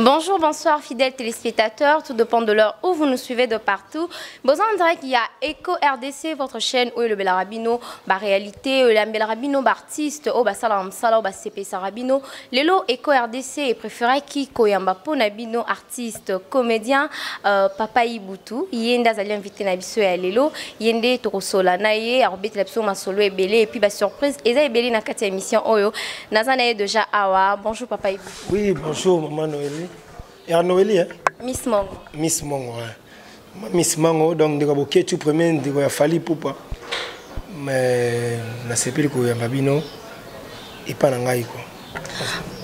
Bonjour, bonsoir fidèles téléspectateurs, tout dépend de l'heure où vous nous suivez de partout. Besoin de dire qu'il y a Eco RDC, votre chaîne où est le Belarabino, ba réalité, le Belarabino, ba artiste, ou ba salam sala, ba CP Sarabino. Lelo Eco RDC est préféré qui koyamba ponabino, artiste, comédien, Papa Ibutu. Yenda zali invité na biso ya lelo, yende tokosola na ye, arbit la biso masolo ebele et puis ba surprise, eza ebele na kati émission oyo. Nazana déjà awa. Bonjour Papa Ibutu. Oui, bonjour Maman Noélie. Et à Noélie, hein? Miss Mongo. Miss Mongo, ouais. Miss Mongo, donc, de tu premier, de Fali Poupa. Mais, na sepeli ko ya Mabino, et pas n'angaï quoi.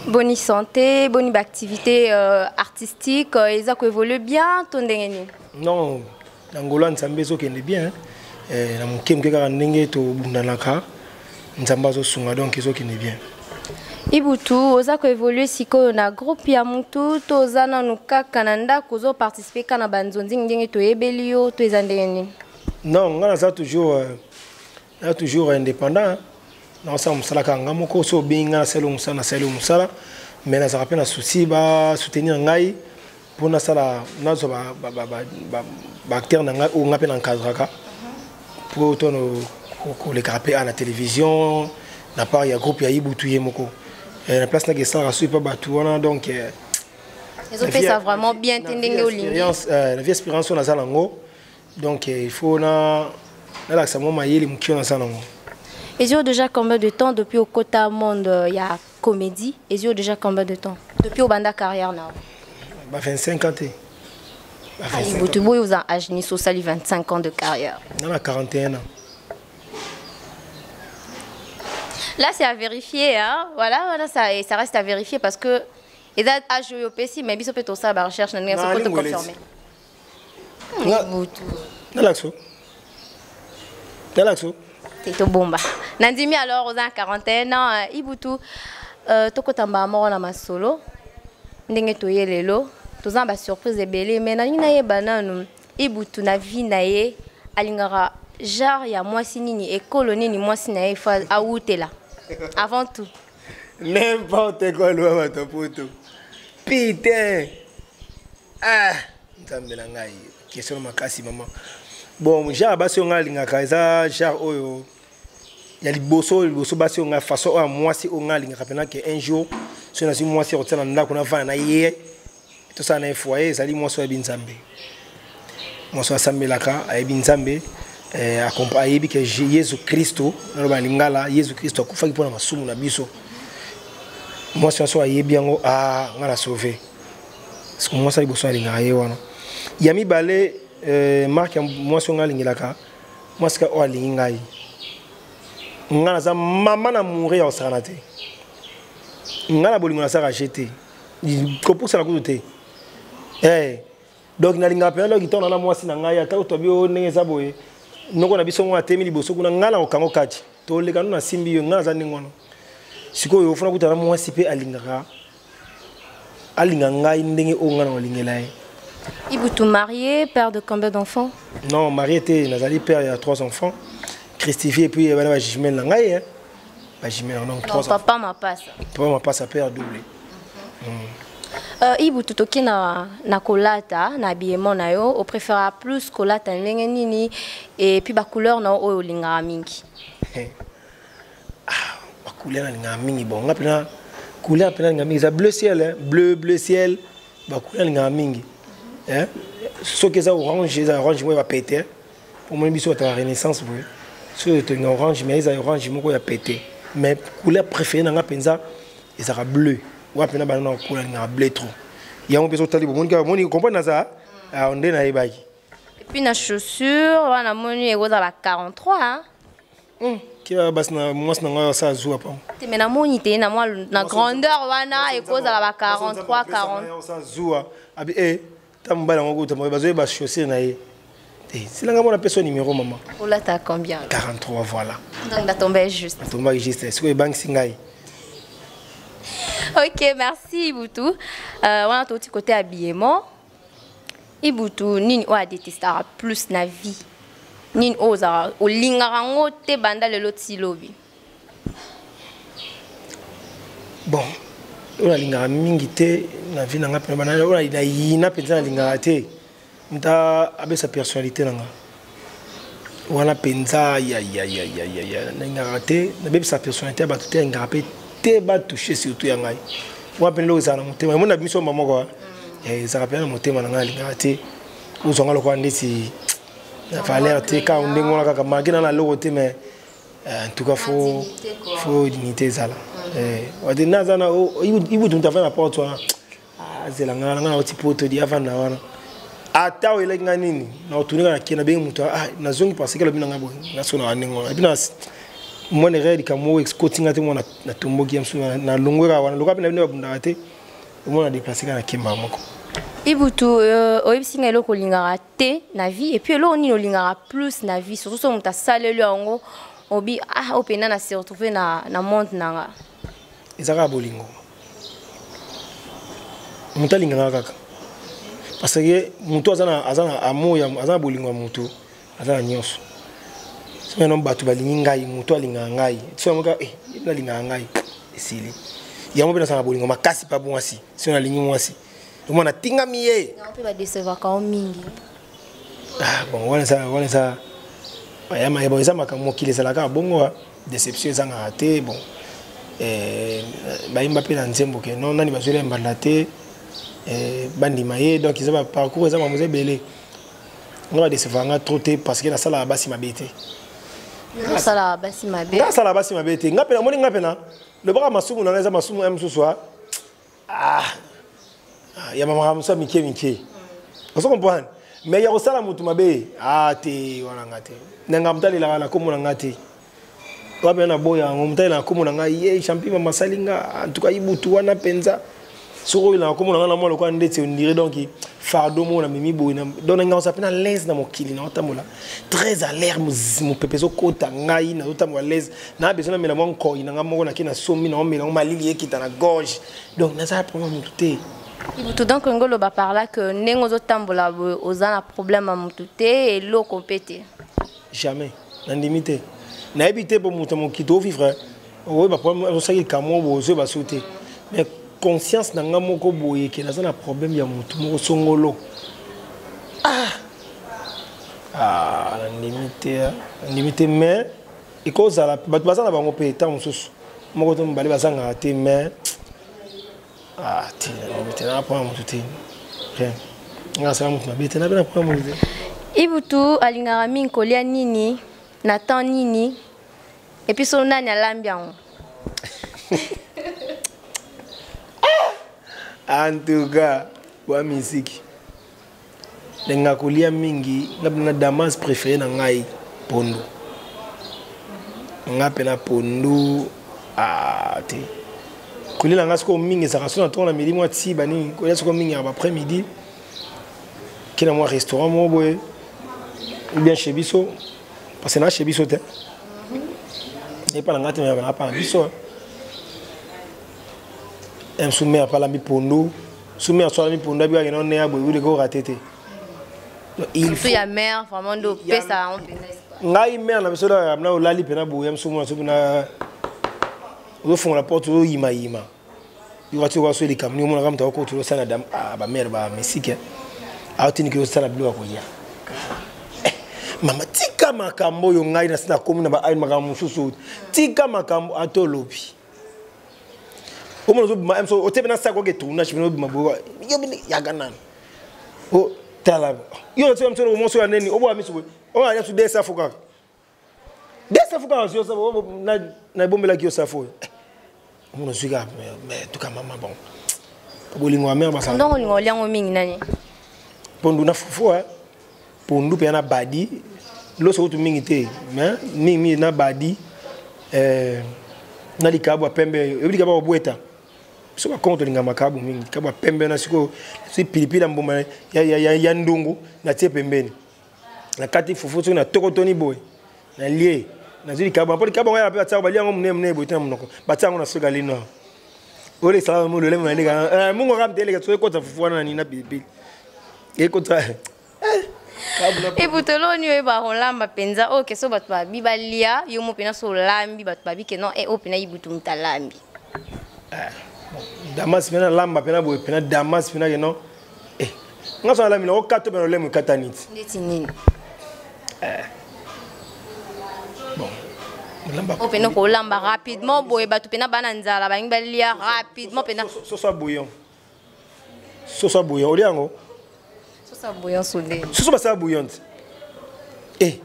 Bonne santé, bonne activité artistique, ils ont évolué bien, ton dernier. Non, l'Angola, nous sommes bien. Na mukem ke ka ndenge to bundanaka, nzambazo sunga donc ils ont bien. Ibutu, oza ko évoluer siko na groupe ya mutu, toza na nuka kananda kozo participer kana banzonzi ndenge to ebelio to ezandenge. Non, on a toujours indépendant. Non, ça musala kanga moko so binga selo musala, mais na rappelle na souci ba soutenir ngai pour na sala na zo ba acteur na ngai o ngape na kadraka pour tono ko le capé à la télévision na part ya groupe ya Ibutu yemoko. La place n'a que ça rassure pas batouana donc ils ont fait ça vraiment bien tendenge au ligne. La vie expérience on a ça lango donc il faut na la ça moment yeli mukio na ça lango. Et ils ont déjà combien de temps depuis au Kota Monde il y a comédie et ils ont déjà combien de temps depuis au banda carrière na 25 ans. Ibutu boy vous a âge ni social 25 ans de carrière. On a 41 ans. Là, c'est à vérifier, hein. Voilà, ça reste à vérifier parce que les âges au PC, mais ils ont ça la recherche, ils sont pas confirmer. Nalaxo. C'est au bomba. Nandimi alors aux 41 ans, Ibutu, tokotamba mort na masolo. Ndenge to yelelo, tozamba ba surprise ebele, mais na nina ye bananu, Ibutu na vie na ye alingara genre ya mwasi nini école nini mwasi na ye fa aoutela. Avant tout. N'importe quoi, l'ouah, ton poteau. Putain! Ah! Question de ma casse, maman. Bon, j'ai un bassin à l'ingaka, j'ai oyo. Il y a les bossos, bassin à façon à moi, si on a l'ingaka, qu'un jour, si on a moi, si on tient en là, qu'on a fait un aïe, tout ça, on a un foyer, ça dit moi, soit bien zambé. Moi, soit sambe laka, à bien zambé. Accompagné que Jésus Christ Jésus Christ a fait pour la somme na biso moi si on soit bien ah on a sauvé parce que moi ça il besoin de ngaye wana yami balé marque moi si on a lingilaka moi c'est que lingai ngana za maman na mourir au sanate ngana bolingo na sara jeter ko pour ça la côté donc na linga pe donc tona na moi si na ngai ata to bio nengeza boye noko na biso ngwa temili boso kuna ngala okango kati to leka na simbi yo ngala za ningono sikoyo ofuna kutana mwasi pe alinga ngai ndenge o ngana olingela ye. Ibutu marié, père de combien d'enfants? Non, marié était nazali père il y a 3 enfants. Christifié et puis bana ba jumelle na ngai hein. Ba jumelle donc 3 enfants. Papa m'a passe. Papa m'a passe à père doublé. Ibutu toki na kolata na habillement na yo, on préfère plus kolata ndenge nini et puis ba couleur na o linga mingi. Ah, ba couleur na mingi bon, ngapena couleur pena na mingi, ça bleu ciel hein, bleu ciel, ba couleur na mingi. Hein? Ce que ça orange moi va péter. Pour moi biso ta renaissance oui. Ce que orange mais ça orange moko ya péter. Mais couleur préférée na penza, il sera bleu. Wa pena ba na couleur na bleu trop. Ya on besoin tali bon moni comprendre ça on est na ebaki. Et puis na chaussure wana moni ego za ba 43 hein. Qui va bas na moi na ça zoua pas. Te mena moni te na moi na grandeur wana ego za ba 43 40. Ça zoua. Abi tamba na ngoko tamba bazo ba chaussure na ye. C'est là mon personne numéro maman. Oh là t'as combien? 43 voilà. Donc la tombé juste. La tombé juste. Est-ce que bank singai? Ok, merci Ibutu. On a tout côté habillement. Ibutu, nini o a détesté plus na vie. Nini oza o lingarango te banda le lot silobi. Bon, on a linga mingi te na vie na ngapena bana on a ina penza linga te nta abe sa personnalité nanga wana penza ya na te na be sa personnalité ba tout ngapé te ba toucher surtout ya ngai moi penlo za na motema mon na biso mamoko ça rappelle na motema na ngai linga te uzonga lo kwa ndisi na valeur te ka ndengona kaka magina na logo te mais en tout cas faut dignité ça là wadde nazana ibu tumta fana porte wana azela ngana ngana oti poto di avana wana ata wele nganini na otunika na kena be mutu na zongi parce que le bina ngabo na sona wanengo bina mo ne redi kamo excoting ate mo na tumboki amsu na longwera wana lokapi na bina bunda ate mo na déplacer na kimba moko Ibutu oyebisinga eloko lingara te na vie et puis eloko nini olingara plus na vie surtout so muta salelu yango obi opena na se retrouver na monde nanga ezaka bolingo muta lingara kaka parce que mutu azana amour ya azana bolingo mutu azana nyonso so non batu balingi ngai mutu alinga ngai so moka ina linga ngai esili yango bena sana bolingo makasi pa bonasi si on alingi mwasi mwana tinga miye on peut décevoir quand mingi bon wala ça ya maebo za makambo kilesala ka bongo déception za ngate bon baimba pe na nzembo ke non nani bazwela mbala te bandi maye donc ils ont parcours za mamuze belé on va décevoir nga trop te parce que na sala basi mabete na sala basi mabete na sala basi mabete ngapena moni ngapena le bras masumu na za masumu am suswa ya mama musa mike on se comprend mais ya kosala mutu mabe te wana ngate nanga mtali la komona ngate wabe na boya ngomtali na komona ngai champion masalinga en tout cas ibutu wana penza soko ila komona ngana mo lokwa ndetse on dirait donc fardo mo na mimi boy na donc nga on s'appelle l'aise na mokili na otamola très à l'air mo pepezo kota ngai na otamola l'aise na besoin na mela mo ko ina ngamo na kina somi na mela malili ekita na gorge donc na ça problème mutu te Ibutu donc ngolo ba par là que nengo zo tambola ozana problème à mutu te et lo compété jamais na limité na éviter pour mutu mo kito vivre oui ba problème on sait kamo bo zo ba sauter mais conscience na nga moko boye ke na problème ya mutu moko songolo na limité mais et cause à la ba bazana bango pe ta mususu moko to mbali bazanga te mais limité na pas mutu te rien nga sa mutu mabete na bena pas mutu Ibutu alingara min kolia nini na temps nini et puis son nani alambiango en tout cas wa musique lenga kolia mingi na damas préféré na ngai pondu nga pena pondu te kolia nga sko mingi ça rassure na midi moi ti bani kolia sko mingi après midi kina moi restaurant mo boy ou bien chez biso parce que na chez biso te et pas nga te na pas biso un soumet à parler pondo soumet à soir mi pondo abi ga non ne abo wule ko ratete il faut ya mère vraiment do pesa on ngai mère na biso da na olali pena bo yam soumet so na o fond la porte o yima yo wati wa so li kam ni mo na kam ta ko to sana dam ba mère ba mesike a otini ki o sana bilo ko ya mama tika makambo yo ngai na sina komi na ba ai makambo susu tika makambo atolobi Comment on so otebe na sako ke tuna chibino bi mabo yo bi yaganan o tala yo tebe mtoro mo so aneni obo amiso o anya su desa fuka yo sabo na bombela ki yo safo on suka mais tout kama bon bolingo amère ba sa ndongo lingo liango mingi nani pondu na fufu pondu pe na badi lo so tu mingi te mais mingi na badi na likabo pembe yo likabo boeta so ba konto linga makabu mingi kaba pembe na siko si pilipila mboma ya ndungu na tie pembeni na kati fufu so na tokotoni boy na lie na zili kaba poli kaba ya pa bali yango mne boy tan munoko batango na soka lino ole sala mo le na ndika mungo kam tele ka so ko ta fufu na ni na pilipili e ko tra Ibutu lo ni ba holamba penza o ke so batu ba bibalia yo mo pena so lambi batu ba bi ke non e o pena Ibutu mtalambi Damas pena lamba pena boye pena damas pena que non. Eh. Nga so la mina o kato pena le mu katanit. Ndeti nini? Bon. Lamba. O pena ko lamba rapidement boye batu pena bananzala ba ngbalia rapidement pena. Soso bouillon. Soso bouillon oliango. Soso bouillon soudé. Soso ba sa bouillon. Eh.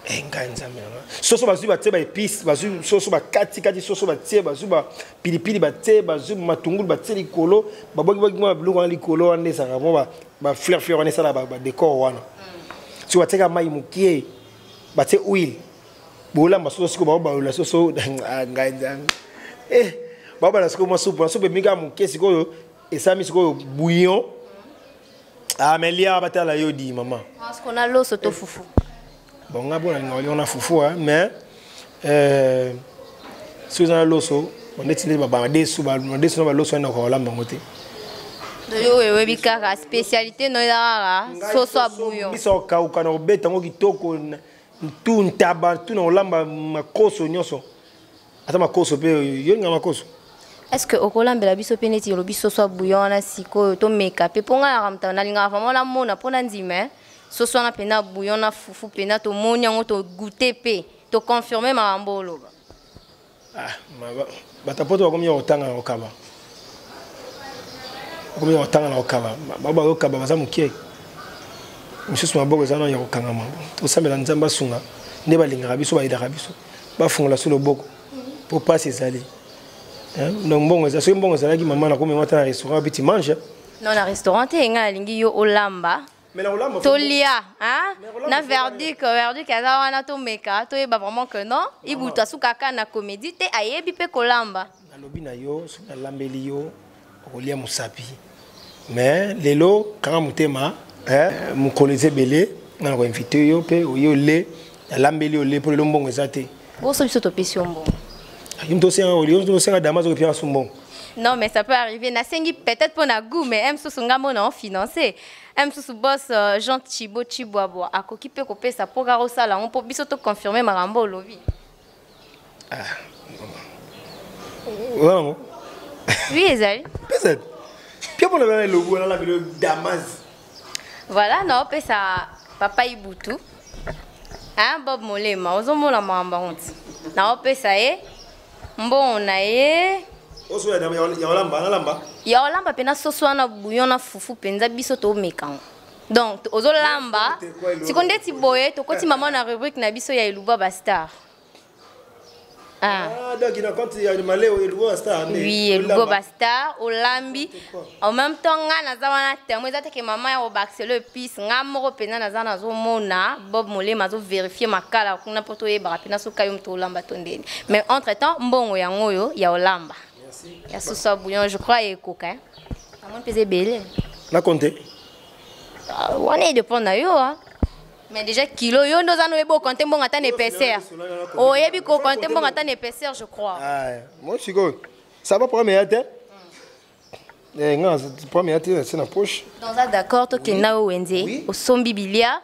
Nganza mina. Soso ba zuba teba épice, ba zuba soso ba kati soso ba teba zuba pilipili ba teba zuba matungulu ba teli kolo, ba bogi mo biloko ali kolo ande sa ba fleur wane sala ba décor wana. Tu wa teka mai mukie ba te huile. Bola ma soso ko ba la soso nganza. Ba la soso mo soupe miga mukie siko esami siko bouillon. Ah mais lia ba tala yo di maman. Parce qu'on a l'eau soto foufou. Bon, on a foufou, mais si vous avez l'osso, on est tiré de l'osso, on a encore l'ambangoté. Oui, spécialité, non, sauce à bouillon. Ils sont au canot, bête, on qui toque, tout un tabac, tout un lamba, ma cosse, nyoso. Attends, ma cosse, il y a ma cosse. Est-ce que au Colombie la biso peneti le biso soit bouillon na siko to make-up et pour nga ramta na linga vraiment la mona pona nzime so soit na pena bouillon na fufu pena to monya to goûter pe to confirmer ma mbolo ah bata poto comme yo tanga okaba comme yo tanga na okaba baba okaba baza mukie misusu maboko za na yo kanga ma to sambela nzamba sunga ne balinga biso ba ida biso ba fungola solo boko pour pas s'ésaler. Donc bon, ça c'est bon, ça là qui maman a comme matin à restaurant petit mange. Non, na restaurant te nga lingi yo olamba. Mais la olamba tolia, hein? Na verdict kaza wana to meka, to yeba vraiment que non, ibuta sukaka na comédie te ayebi pe kolamba. Na lobi na yo, na lambeli yo, olia musapi. Mais lelo quand mutema, mu koleze belé, na ko invité yo pe yo le, na lambeli yo le pour le mbongo ezate. Bo so biso to pesi mbongo. Non, mais ça peut arriver. Peut-être pour na goût, mais M. Sousungamo non financé. M. Sous boss Jean Chibo Chiboabo. A ko qui peut couper ça pour garo sala. On peut biso to confirmer marambo lobi. Ah. Ouais. Oui, Ezali. Peut-être. Puis on a le logo là le Damas. Voilà, non, peut ça papa Ibutu. Hein, Bob Molema, ozomo la mamba honte. Na peut ça bon na ye oso ya olamba na lamba ya olamba pena soso na bouillon na fufu penza biso to mekan donc ozo lamba sikonde ti boye to koti maman na rubrique na biso ya Eluba Bastar donc il a quand il y a le malé Eluba Bastar oui Eluba Bastar olambi en même temps nga na zawana témoin ezate ke maman ya obaxer le pis nga moko pena na zana zo mona Bob Molema zo vérifier makala kuna poto yeba pena so kayo mto olamba tondeni mais entre temps mbongo yango yo ya olamba ya soso bouillon je crois et coca amon pese belé na compter wana dépend na yo mais déjà kilo yo ndo zano ebo compter mbongo ata épaisseur oh yebi ko compter mbongo ata épaisseur je crois moi je suis ça va pour mes tête non c'est pas mes tête c'est na poche dans ça d'accord to kena wenze au sombi bilia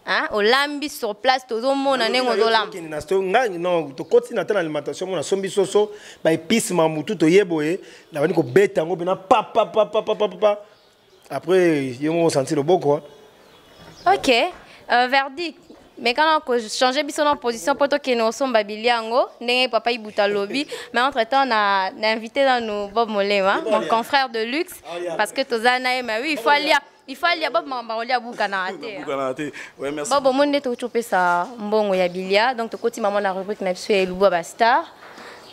hein au lambi sur place tozo mona nengo zo lamba non to continue na alimentation mona sombi soso ba épice mamutu to yeboye la bani ko beta ngo bena pa après yo sentir le beau quoi. OK. Verdict. Mais quand on change biso en position pour que nous sommes babiliango, ndenge papa Ibuta lobby, mais entre-temps on a invité dans nos Bob Molema, mon confrère de luxe parce que tozana et oui, il faut aller Bob Mambaolia Bukana ate. Ouais, merci. Bob monde to choper ça mbongo ya bilia, donc to koti maman na rubrique na biso Eluba Bastar.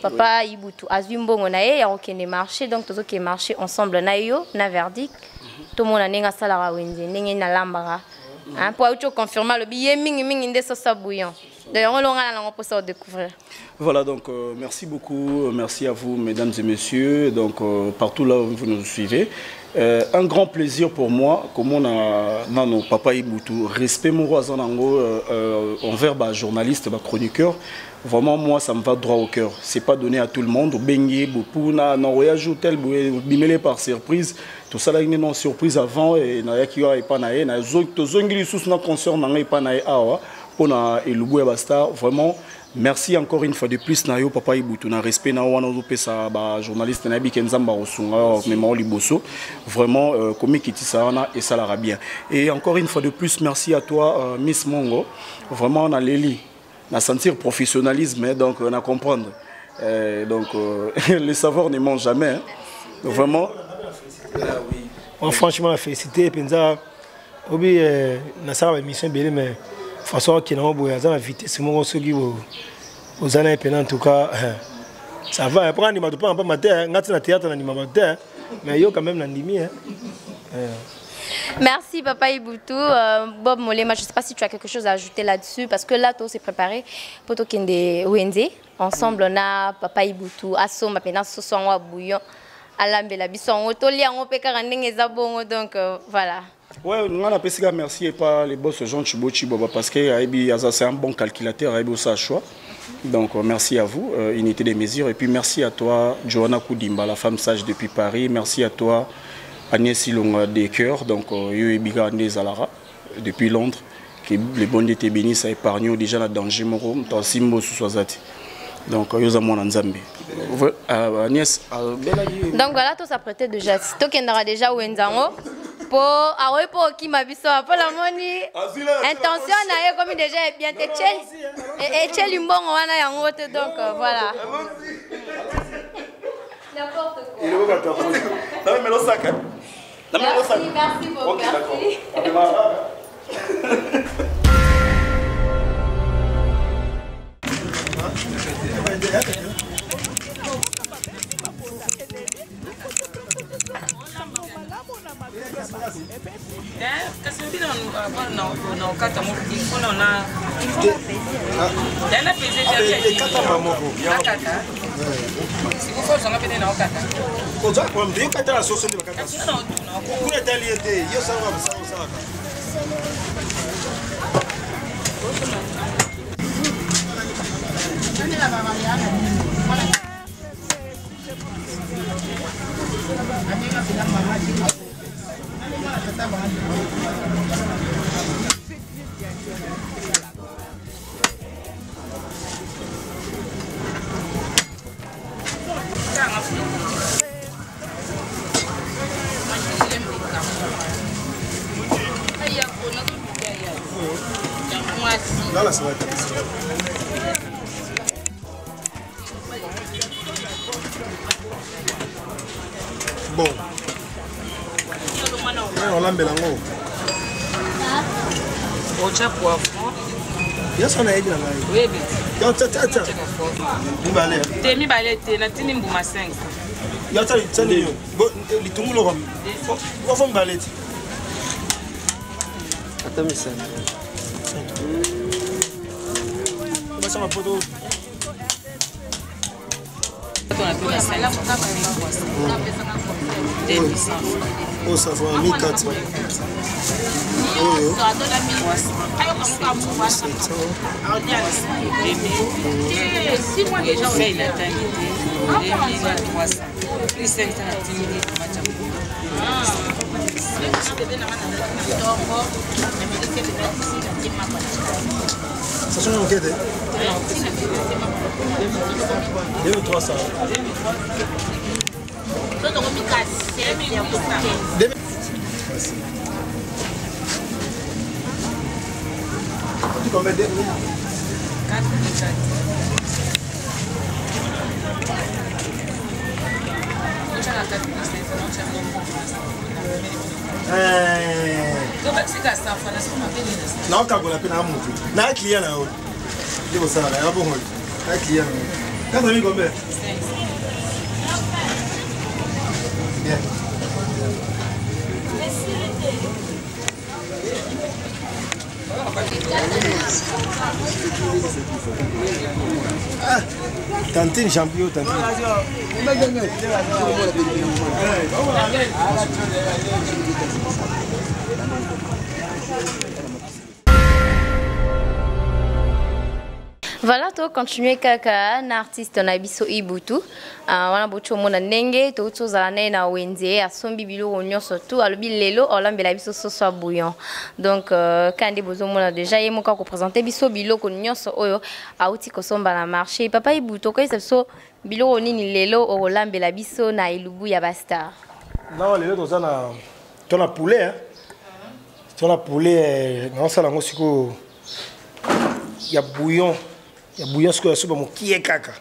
Papa Ibutu azwi mbongo na ye ya okende marché, donc tozo ke marché ensemble na yo na verdict. Tout le monde a nenga salara wenze, ndenge na lambara. Hein, pour confirmer le billet, mingi sauce bouillon. D'ailleurs, on l'a pour ça découvrir. Voilà, donc merci beaucoup, merci à vous, mesdames et messieurs, donc partout là où vous nous suivez. Un grand plaisir pour moi, comme on a nos papa Ibutu, respect mon roi Zanango envers les journalistes, les chroniqueurs. Vraiment, moi, ça me va droit au cœur. C'est pas donné à tout le monde. Bengi, Bopuna, Noroyajou, tel, bimélé par surprise. Tout ça là, il y a une surprise avant et il y a qui a pas naé. Il y a des gens qui sont concernés par naé. pour na Elubu et Basta. Vraiment, merci encore une fois de plus na yo papa Ibutu na respect na wana zo pesa ba journaliste na bi Kenzamba Osunga Memao Liboso. Vraiment comme qui ça na et ça la bien. Et encore une fois de plus merci à toi Miss Mongo. Vraiment on a Leli na sentir professionnalisme donc on a comprendre. Donc le savoir ne mange jamais. Hein. Donc, vraiment franchement félicité penza obi na ça va mission belé mais façon qui n'a pas la vitesse mon soki aux années en tout cas ça va après on ne pas matin ngati na théâtre na ni matin mais yo quand même l'andimi hein. Merci Papa Ibutu. Bob Molema, je ne sais pas si tu as quelque chose à ajouter là-dessus parce que là, tout s'est préparé pour toi Kende Wende. Ensemble, on a Papa Ibutu, Asso, maintenant, Sosoa Bouillon, Alambela Bisson, Otolia, on peut carrément Zabongo, donc voilà. Ouais, on a apprécié merci et pas les boss Jean Chibochi Boba parce que c'est un bon calculateur, il a choix. Donc merci à vous, unité des mesures et puis merci à toi Johanna Koudimba, la femme sage depuis Paris. Merci à toi Agnès Silonga des Cœurs, donc yo ebiga Zalara depuis Londres, que les bons d'été bénissent à épargner déjà la danger moro dans Simbo sous Swazati. Donc yo za mona Nzambe. Agnès donc voilà, tout s'apprêtait déjà. Si toi qui n'aura déjà Wenzango pour pour qui m'a vu ça pour la moni intention na comme déjà est bien te et tchel mbongo wana yango donc voilà. N'importe quoi. Il est où ton projet? Non mais le sac. Merci beaucoup. OK, d'accord. Bon. On l'a mélange. On tient poivron. Il y a son aide là. Oui, oui. Tata. Mbalé. Temi balé, na tini mbuma 5. Il y a ça, il les tout le monde. Faut mbalé. Attends, mais ça. On va photo. Oh, ça va 1400. Ça change en quête. 2300. Tu combien de 4 non, quand on a peine à monter. Na client là. Je ça là, bon. Na client. Quand on a mis combien? Bien. Ah, tantine champion, tantine. Voilà, tu continuer kaka un artiste na biso Ibutu. Wana bocho mona ndenge to tozala na wenze asombi biloko nyonso tu alobi lelo olambela biso soso bouillon. Donc kandi bozo mona déjà ye moka ko présenter biso biloko nyonso oyo auti ko somba na marché. Papa Ibutu ko biso biloko nini lelo olambela biso na ilubu ya bastar. Non, lelo tozana tona poulet hein. Tona poulet na sala ngo siko ya bouillon. Ya bouillon ce que la soupe mon qui est caca.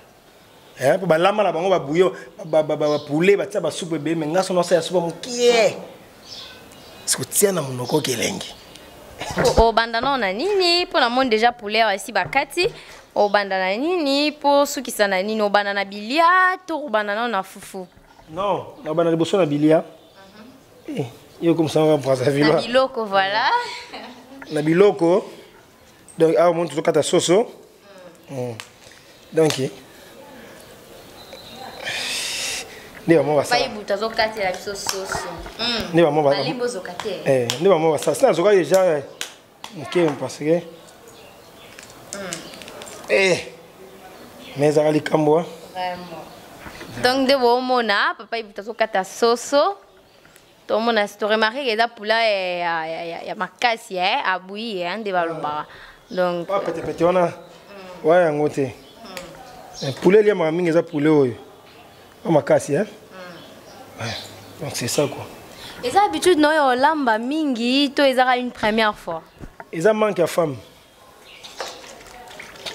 Hein pour balama la bango ba bouillon ba poulet ba tia ba soupe be mais ngaso no sa soupe mon qui est. Ce que tient na monoko kelengi. O banda non na nini pour la monde déjà poulet ici bakati. O banda na nini pour ceux qui sont na nini o banda na bilia to o banda non na fufu. Non, na banda liboso na bilia. Eh, yo comme ça on va prendre ça vilo. Na biloko voilà. Na biloko. Donc ah mon tout kata soso. Donc, ne va moi ça. Pas Ibutu azokati la biso soso. Ne va moi. Alimbo zokate. Ne va moi ça. Ça zoka déjà OK parce que mais ça ali kambo. Vraiment. Donc de bon mona papa Ibutu azokata soso. Tout mon a remarqué que ça poula ya makasi a bouillir hein de baloba. Donc peut-être on a ouais ngote. Poulet lié ma mingi za poulet oyo. On makasi hein. Donc c'est ça quoi. Et ça habitude non yo lamba mingi to ezara une première fois. Et ça manque à femme.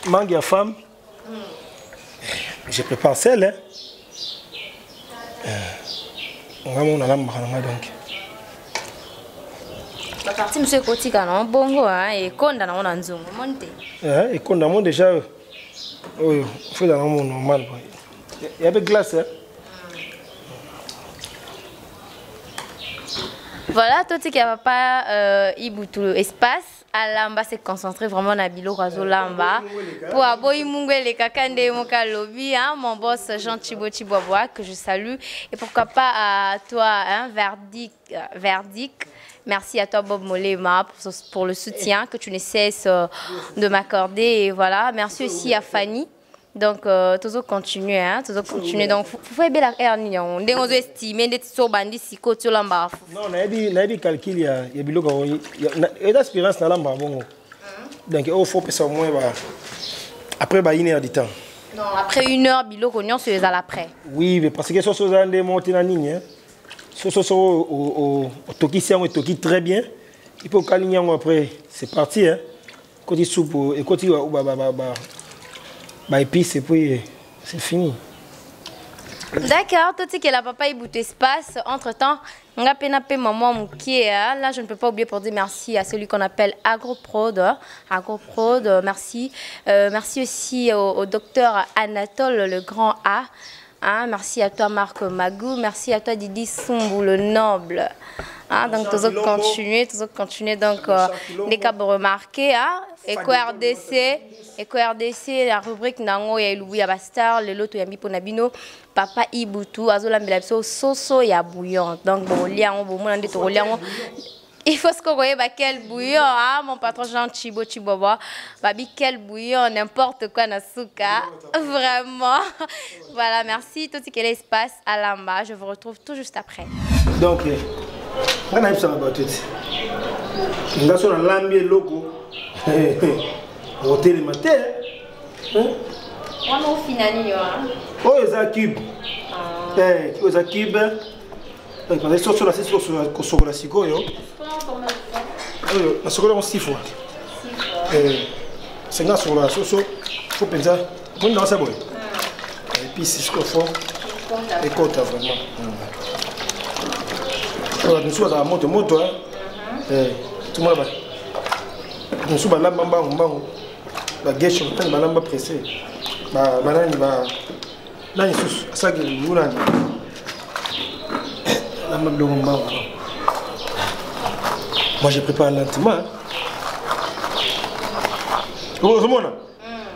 Manque à femme. Je prépare celle hein. On va mon lamba donc. La partie monsieur kotika non bongo hein et konda na ona nzungu monte. Et konda mon déjà oh, faut dans mon normal. Il y a des glaces hein. Voilà, tout ce qui a pas Ibutu espace alamba se concentrer vraiment na bilo razo lamba pour aboyi mungwe le kakande moka lobby hein mon boss Jean Thibaut Chiboboa que je salue et pourquoi pas à toi hein Verdict. Merci à toi Bob Molema pour le soutien que tu ne cesses de m'accorder et voilà, merci aussi à Fanny. Donc toujours continuer hein, toujours continuer donc faut faire belle air ni on dengo estimer des so bandi siko to lamba. Non, na dit calcul ya biloko et d'espérance na lamba bongo. Donc il faut passer au moins après 1 heure du temps. Non, après 1 heure biloko nyon se les à l'après. Oui, mais parce que so so zande monter na nini hein. So au toki si on toki très bien. Il faut caligner après c'est parti hein. Côté soupe et côté épices et puis c'est fini. D'accord, tout ce que la papa Ibutu espace. Entre-temps, on a pénapé maman qui est là, je ne peux pas oublier pour dire merci à celui qu'on appelle Agroprod. Agroprod, merci. Merci aussi au docteur Anatole, le grand A. Hein, merci à toi Marc Magou, merci à toi Didi Sumbu, le noble. Hein, donc tous autres continuer donc les cas remarqués hein, EcoRDC la rubrique nango ya ilubu ya bastar le loto ya mbipo nabino papa Ibutu azolambela biso soso ya bouillon donc bon liango bon mona ndeto liango. Il faut se connaître quel bouillon, hein, mon patron Jean Thibaut Chiboboa. Babi, quel bouillon, n'importe quoi, Nasuka. Vraiment. Voilà, merci. Tout ce qui est l'espace à l'amba. Je vous retrouve tout juste après. Donc, on a eu ça à battre. On a sur la lambe logo. Au télématin. On a au final, oh, ils ont cube. Ils ont cube. Parce que sur la sur la sigo yo. La sigo on 6 fois. C'est là sur la soso. Faut penser. On dans ça boy. Et puis c'est ce qu'il faut. Et compte vraiment. Alors nous sommes à la moto hein. Tout le monde va. Nous sommes à la bamba mbango. La gauche on tente balamba pressé. Ba banani ba. Là il sous ça que nous là. Moi je prépare lentement. Heureusement. Donc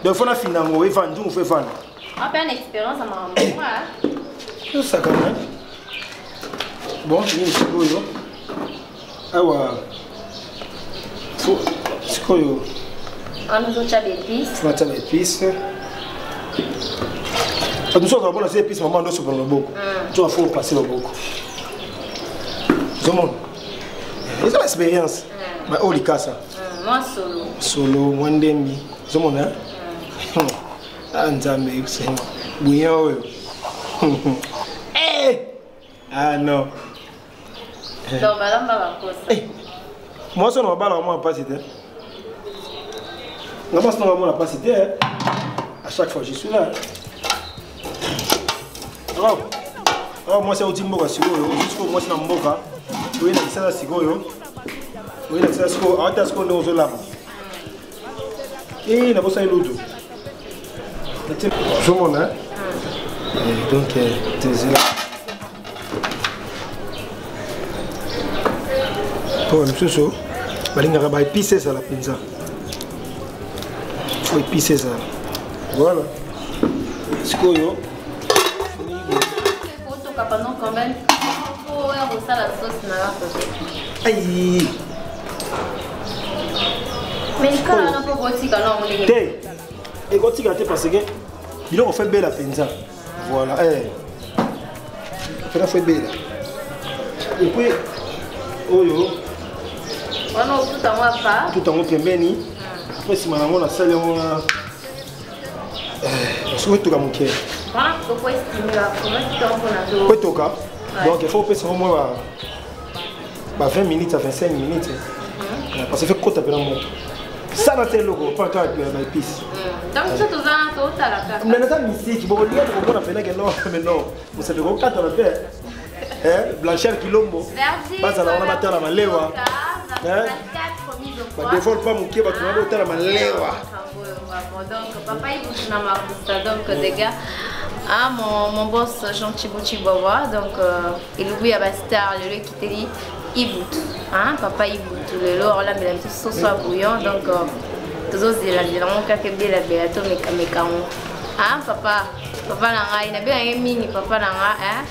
il faut finir en haut et vendre, on fait vendre. On fait une expérience à ma maman. C'est ça quand même. Bon, c'est une chose. Ah ouais. C'est quoi On nous a des épices. On a des épices. Attention, quand on a des épices, maman doit se prendre le beaucoup. Tu vas faire passer le beaucoup. Tout le monde. Ils ont l'expérience. Mais oh, les cas ça. Moi solo. Solo, moi ndembi. Tout le monde, hein? Ah, Nzambe, c'est bouillant. Ah non. Donc, voilà, on va faire. Moi, ça, on va pas citer. Non, moi, ça, on va pas citer. À chaque fois, je suis là. Alors, moi, c'est au Timboka, c'est moi, c'est dans Mboka. Oui, c'est ça, c'est oui, c'est ça, c'est quoi? Attends, c'est qu'on est aux là. Et il a besoin de l'autre. Je m'en ai. Donc, tu es là. Bon, monsieur So, il va épicer ça la pizza. Il faut épicer ça. Voilà. C'est quoi, yo? Pendant quand même, il faut rehausser la sauce dans la sauce. Aïe! Mais quand on a pas rôti, quand on est. T'es! Et quand tu gâtes parce que il a fait belle la pizza. Voilà. Il a fait belle. Et puis, oh yo. Voilà, tout en haut pas. Tout en haut pembeni. Après si maman a salé on a. Je vais tout comme ok. Voilà, pourquoi estimer là? Comment tu t'en prends là? Oui, tout cas. Donc il faut passer au moins 20 minutes à 25 minutes. Parce que fait côte après moi. Ça n'a pas le logo, pas quand il y a des épices. Donc ça tout ça, tout à la carte. Mais là, musique, bon, dire qu'on a fait que non, mais non. Vous savez qu'on a fait. Blanchard Kilombo. Basa la wana batala malewa. Ba default pas mukie ba tuna batala malewa. Donc papa il bouge na makusta donc les gars. Ah mon boss Jean Chibuchi Boba donc il lui a star le qui te dit il bout. Hein papa il bout le lor là mais la sauce soit bouillon donc tous les éléments on ka kebé la béato meka. Ah papa nanga il a bien un mini papa nanga hein.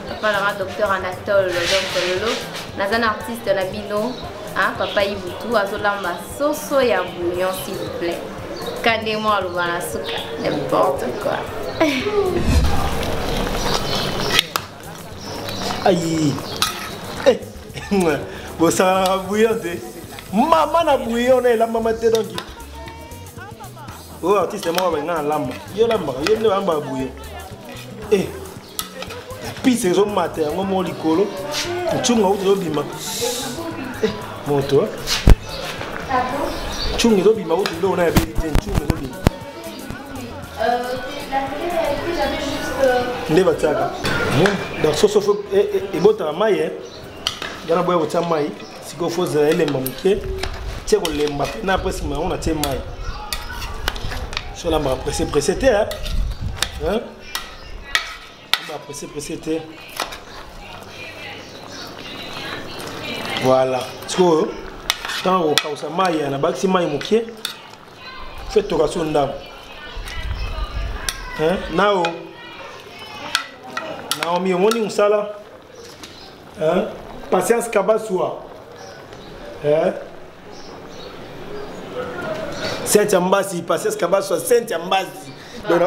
Papa là docteur Anatole donc lolo nazan artiste na bino hein papa Ibutu azolamba soso ya bouillon s'il vous plaît kandemo lo bana suka n'importe quoi. Aïe. Bon ça bouillon de maman na bouillon la maman te donc. Oh artiste moi ba ngana lamba yo ne lamba bouillon. Puis c'est un matin, on m'a dit que tu as dit moto. Tu as dit que on a donc ça faut et bon ta maille il y a boire ta maille si qu'on faut les manquer tu sais les mbappé na après on a tes maille sur la m'a pressé hein pressé. Voilà. So, quand on cause maille na baxi maille mukie. Fait toration ndam. Hein? Nao mi moni musala. Hein? Patience kabaswa. Hein? Saint Ambasi, patience kabaswa Saint Ambasi. Non,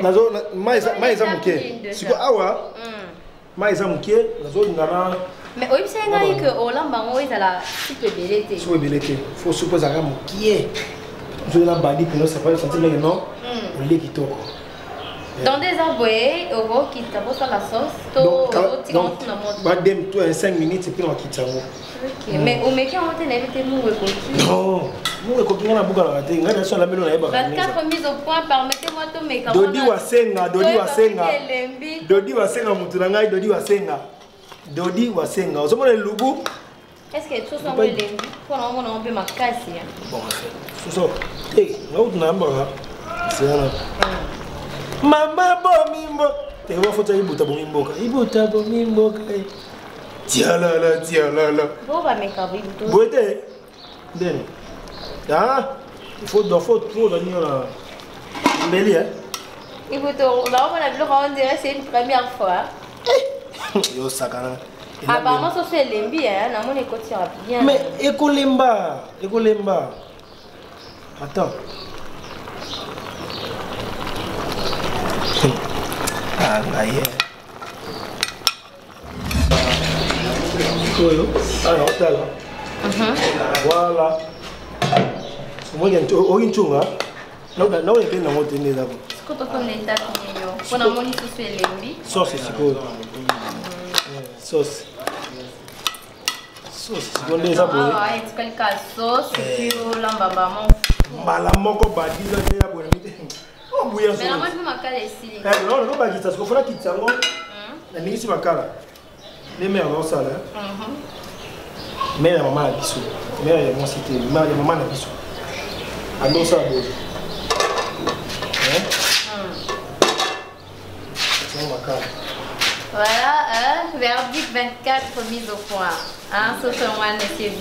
nazo mais ça mukie. Siko awa. Mais ça mukie, nazo ngara. Mais oui, c'est vrai que Olamba moi ça la super belleté. Super belleté. Faut supposer que mukie. Je la badi pour nous ça va sentir le non. Le kitoko. Dans des aboyés, au qui t'a beau la sauce, to badem toi 5 minutes et puis on quitte ça. OK, mais au mec on t'a invité nous et non. Nous ko kinga na buka la te ngana so la melo na eba. 24 mises au point, permettez-moi de me Dodi wasenga mutu na ngai Dodi wasenga. Osomona lubu. Est-ce que tout ça est lembi pour on peut makasi. Bon, so. Ngau tunamba. C'est là. Mama bomimbo. Te wa fota ibuta bomimbo. Tia la. Bon va me caber tout. Boete. Den. Ah, il faut trop donner la Mbeli hein. Il faut là on a vu on dirait c'est une première fois. Yo sakana. Apparemment ça c'est lembi hein, na mon écoute bien. Mais ekolemba. Attends. Ah, là, hier. Alors, là. Voilà. Moi, il y a une chose. Non, il y a une autre. Quand on est tapis, on a mon sauce lembi. Sauce, c'est quoi? Sauce. Sauce, c'est quoi les abonnés? Ah, ouais, c'est quelque sauce, et puis l'ambabamon. Malamoko badi là, c'est abonné. Oh, bouillant. Mais la moi, je me cale ici. Non, non, pas ça. Ce qu'il faut là, quitte ça. La nuit, c'est ma cala. Les mères, non, ça là. Mais la maman a bissou. Mais la maman, c'était. Mais la maman a bissou. Alors, ça, bon. Voilà, verdict 24 mise au point. Hein, sauf que moi, je suis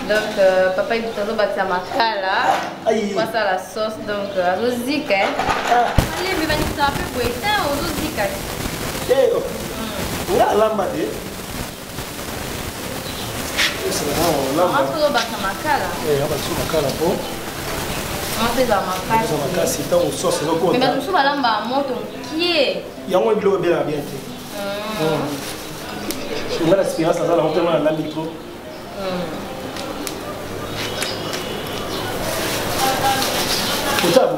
donc, papa il a battu ma cala. Il passe à la sauce. Donc, rosique. Allez, mais tu as un peu pour éteindre aux rosiques. Là, lambade. C'est là, on l'a battu ma cala. On a battu ma cala pour. On fait ça ma cala. C'est dans une sauce, non quoi. Mais tu vas là, monte qui est. Il y a un peu de bien à bien. Je vais l'aspirer, ça va la honte, la micro.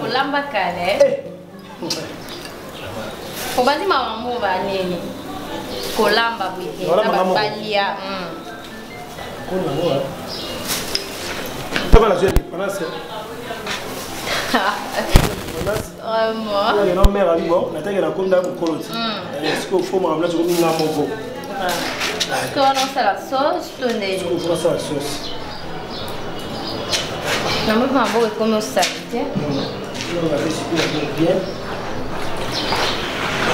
Kolamba kale. Kobandi mama mo ba nini? Kolamba bwite. Balia. Kuna mo. Taba la jeune, panase. Vraiment. Il y a une mère à lui bon, la tête est la comme dans le coloti. Est-ce qu'il faut me ramener sur une moko? Est-ce qu'on a la sauce tonné? Est-ce qu'on fait ça la sauce? Non, moi je m'en vais comme ça.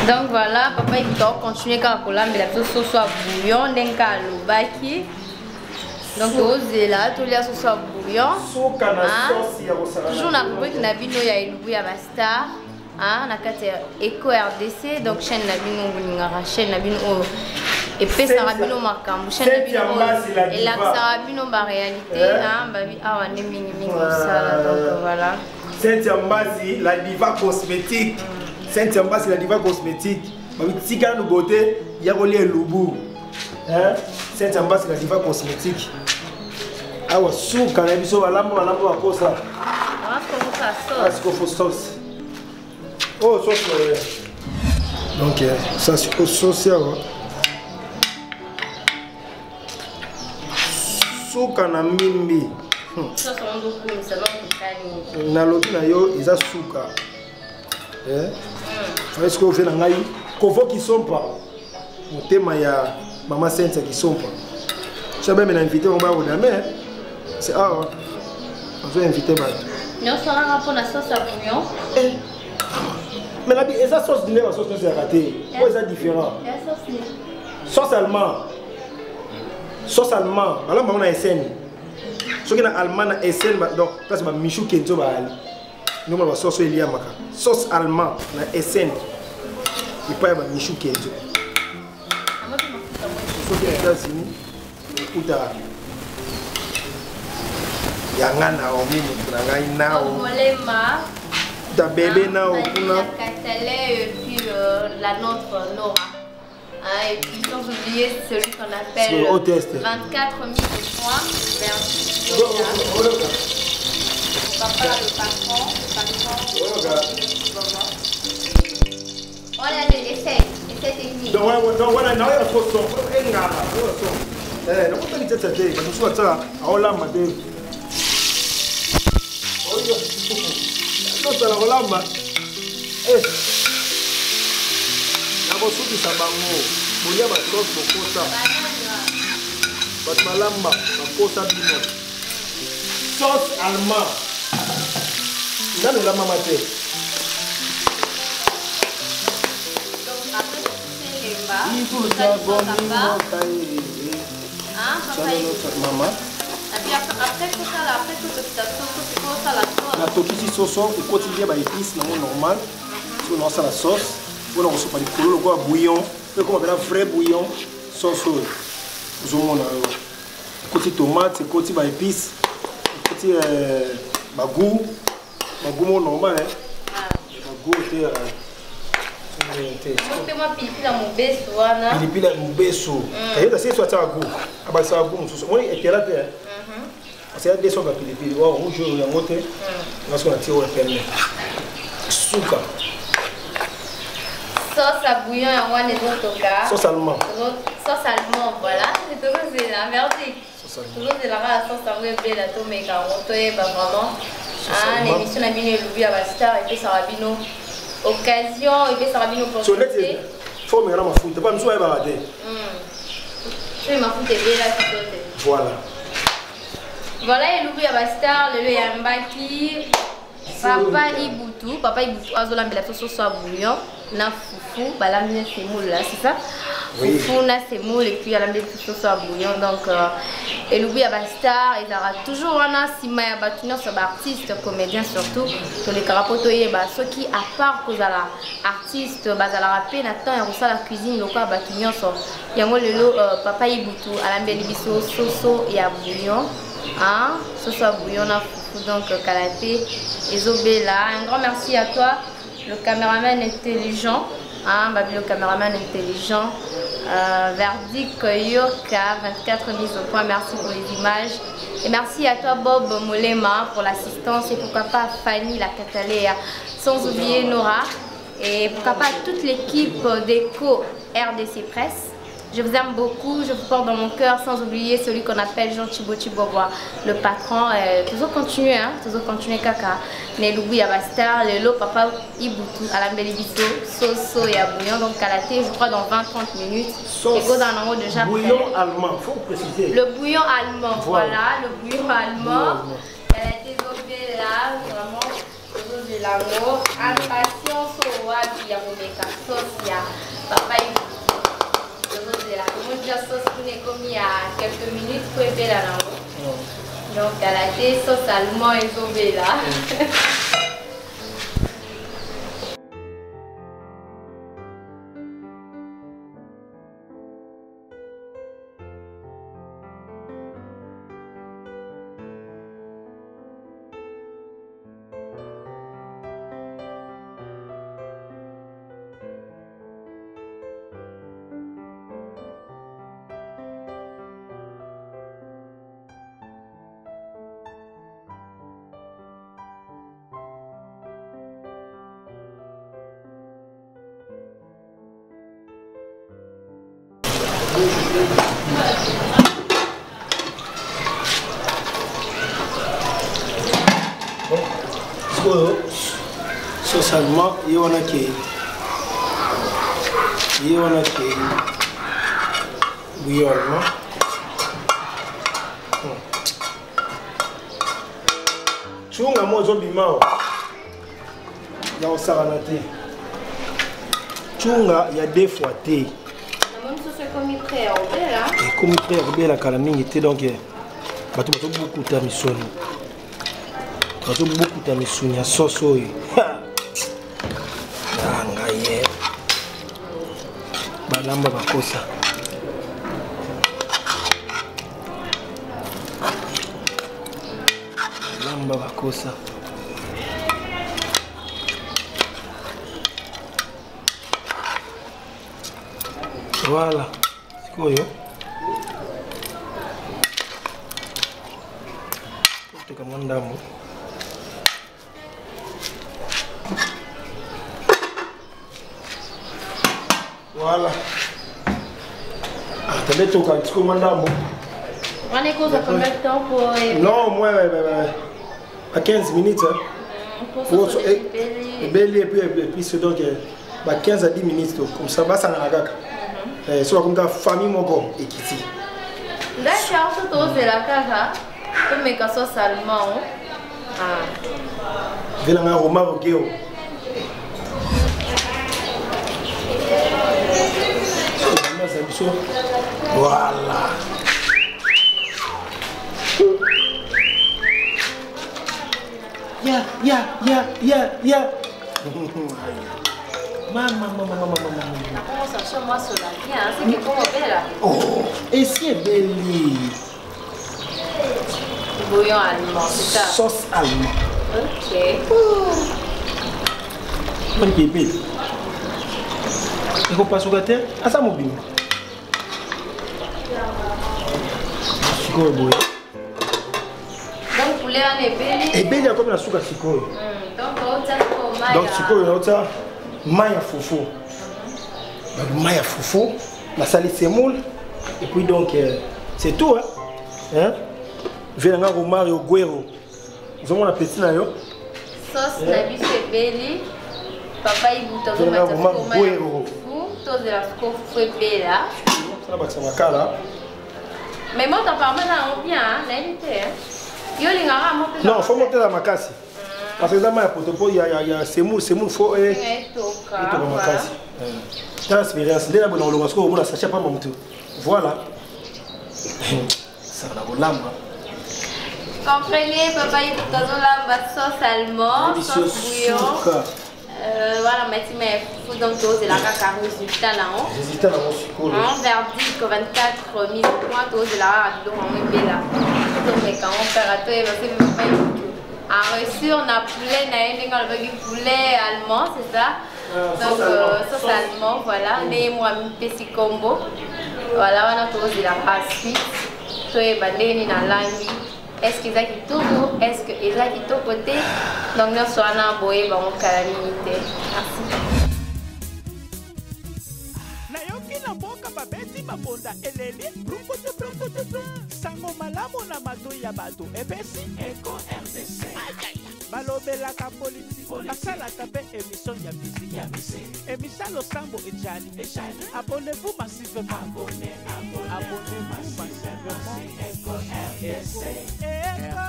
Donc voilà, papa il doit continuer quand on a mis la sauce soit bouillon, d'un calobaki. Donc osez là, tout les sauce soit bouillon. Toujours na compris que Nabino y a une bouille à Basta. Ah, na carte Eco RDC, donc chaîne Nabino Boulingara, chaîne Nabino et puis ça Nabino Makambu, chaîne Nabino et la Nabino ba réalité, hein, babi ah on est mini ça donc voilà. Cynthia Mbasi, la diva cosmétique. Cynthia Mbasi, la diva cosmétique. Babi tika no beauté, ya ko lié lubu. Hein? Cynthia Mbasi, la diva cosmétique. Ah ouais, souka na biso balambo wa kosa. Ah, comment ça sauce? Est-ce qu'il faut sauce? Oh, sauce. Donc, ça c'est sauce. Souka na mimbi. Ça c'est un docu, c'est bon pour na lobi na yo eza souka. Est-ce que vous faites ngai? Kofo qui sont pas. Au thème ya maman Cynthia qui sont pas. Je vais m'inviter on va au demain. C'est on va inviter ba. Non, ça va pour la sauce à bouillon. Mais la eza sauce de la sauce de raté. Quoi est différent? La sauce Sauce allemand. Sauce allemand. Alors on a SN. Ce qui est allemand na SN donc place ba Michou Kenzo ba ali. Nous on va sauce Elia maka. Sauce allemand na SN. Il pas ba Michou Kenzo. Sauce des États-Unis. Uta. Yangana o mimi tunangai nao. Molema. Ta bébé nao kuna. La Catalais et puis la nôtre Nora. Et puis sans oublier celui qu'on appelle 24 000 points. Papa le patron. Voilà, essaye technique. Donc voilà, non, il y a trop de son. Non, on peut ça, parce que soit ça, on l'a maté. Oh, non, ça la lama. La bosse du sabango, molia ma sauce pour ça. Parce que ma lama, ma cosa bino. Sauce allemand. Il a le lama maté. Il faut le faire bon, maman. Et puis après tout ça, après tout ça, la sauce. La tokisi sauce, et quotidien bah épices normal. Si on a la sauce, on a reçu par les couleurs, le bouillon, le comme un vrai bouillon, sauce. Vous avez côté tomate, côté bah épices, côté Bagou mon normal, hein. Bagou, moi pilipili à mon beso, Anna. Pilipili à mon beso. Et là, c'est soit ça, goût. Ah, bah, ça a goût. Moi, il était là, c'est des sortes de pilipili. Oh, rouge, il y a un autre. Parce qu'on a tiré au permis. Souka. Sauce à bouillon et on les autres cas. Sauce allemand. Sauce allemand, voilà. C'est toujours de la merdique. Toujours de la sauce à bouillon et la tomate carotte et vraiment. Ah, l'émission a bien élevé à Bastar et puis ça va bien occasion et puis ça va bien opportunité. Faut me rendre ma foute, pas me soigner baradé. Je ma foute est bien là tout côté. Voilà. Voilà, il oublie à Bastar, le yambaki. Papa Ibutu azola mbela sauce à bouillon na foufou bala mine semoule là c'est ça oui. Foufou na semoule et puis à la sauce à bouillon donc et l'oubli à Bastar ils aura toujours on a sima ya batunya sur artiste comédien surtout sur les carapoto et bah ceux qui à part cause à la artiste bazala rapper na temps et la cuisine local batunya sur yango lelo papa Ibutu à la mbeli biso soso ya bouillon hein sauce à bouillon na foufou donc kalaté Isobella, un grand merci à toi, le caméraman intelligent, hein, le caméraman intelligent, Verdict Yoka, 24 mises au point, merci pour les images. Et merci à toi Bob Molema pour l'assistance et pourquoi pas Fanny la Cataléa, sans oublier Nora et pourquoi pas toute l'équipe d'Eco RDC Presse. Je vous aime beaucoup, je vous porte dans mon cœur, sans oublier celui qu'on appelle Jean Thibaut Thibaut, le patron. Toujours continuer, hein, toujours continuer kaka. Neloubi Yabastar, le lot papa Ibutu, à la Bélibiso, Soso et à bouillon, donc Kalaté, je crois dans 20-30 minutes. Et go dans haut déjà. Bouillon allemand, faut préciser. Le bouillon allemand, voilà, le bouillon allemand. Kalaté là, vraiment, toujours de l'amour. Impatience au wabi, il y a sauce, il y a papa Ibutu. La sauce qui est commis à quelques minutes pour élever la langue. Donc à la thé, sauce allemand et zobé là. Sauce allemand, il y en a qui bouillon allemand. Chunga mozo bimao. Ya osaranaté. Chunga il y a deux fois thé. Même si c'est comme frère, là. Comme frère, bien la calamine était donc bato beaucoup de misoni. Bato beaucoup de misoni ya soso. Ngaye. Balamba bakosa. Balamba bakosa. Voilà. C'est quoi yo? C'est comme un dame. Voilà. Attendez, tu as comme un dame. On est cause à combien de temps pour... Non, moi, à 15 minutes. Pour et puis c'est donc 15 à 10 minutes. Comme ça, ça n'a pas. Soit comme ta famille mogo et kiti. D'accord, surtout c'est la caca. Comme mes cassos allemands. Je vais la Roma au Géo. Voilà. Yeah. Maman. Comment ça chez moi sur la vie, hein? C'est que comment belle là. Oh, et c'est belle. Bouillon allemand, c'est ça? Sauce allemande. Ok. Bonne pépé. Il faut pas sur la terre. Ah, ça mobile. Sikoyo boye. Donc poulet on est belli. Et belli comme la souka sikoyo. Donc sikoyo na ota maya fofo. Donc maya fofo, la salade semoule et puis donc c'est tout hein. Venga Romario Guerrero. Vous avez un appétit na yo. Sauce na biso belli. Papa ibuto zo mettre Guerrero. Tous de la scope bella. Ça va ça makala. Mais moi t'en parles là bien l'invité hein. Non, il faut monter la makasi. Parce que dans ma potopo, il y a semoule, faut et makasi. C'est l'expérience. Dès la bonne on a saché pas mon tout. Voilà. Ça va la lamba. Comprenez, papa, il faut que la sauce allemande, sauce bouillon. Voilà, maintenant, il faut donc doser la caca résultat là. Résultat là, on sucre. On verdict 24 000 points, doser la radio, on est là. Donc, quand on fait rater, parce que vous pas a reçu, on a poulet, on a poulet allemand, c'est ça? Donc, sauce allemand, voilà. On a un petit combo. Voilà, on a doser la suite. So, on va aller dans la vie. Est-ce qu'ils ont quitté tout? Est-ce qu'ils ont quitté côté? Donc, nous sommes en boé, on va la limiter. Merci. Na mboka babeti babonda eleli sango malamu na mato ya bato epesi Eco RDC balobelaka politiki basalaka mpe émission ya musique émission losambo ejali abonnez-vous massivement abonnez-vous Eco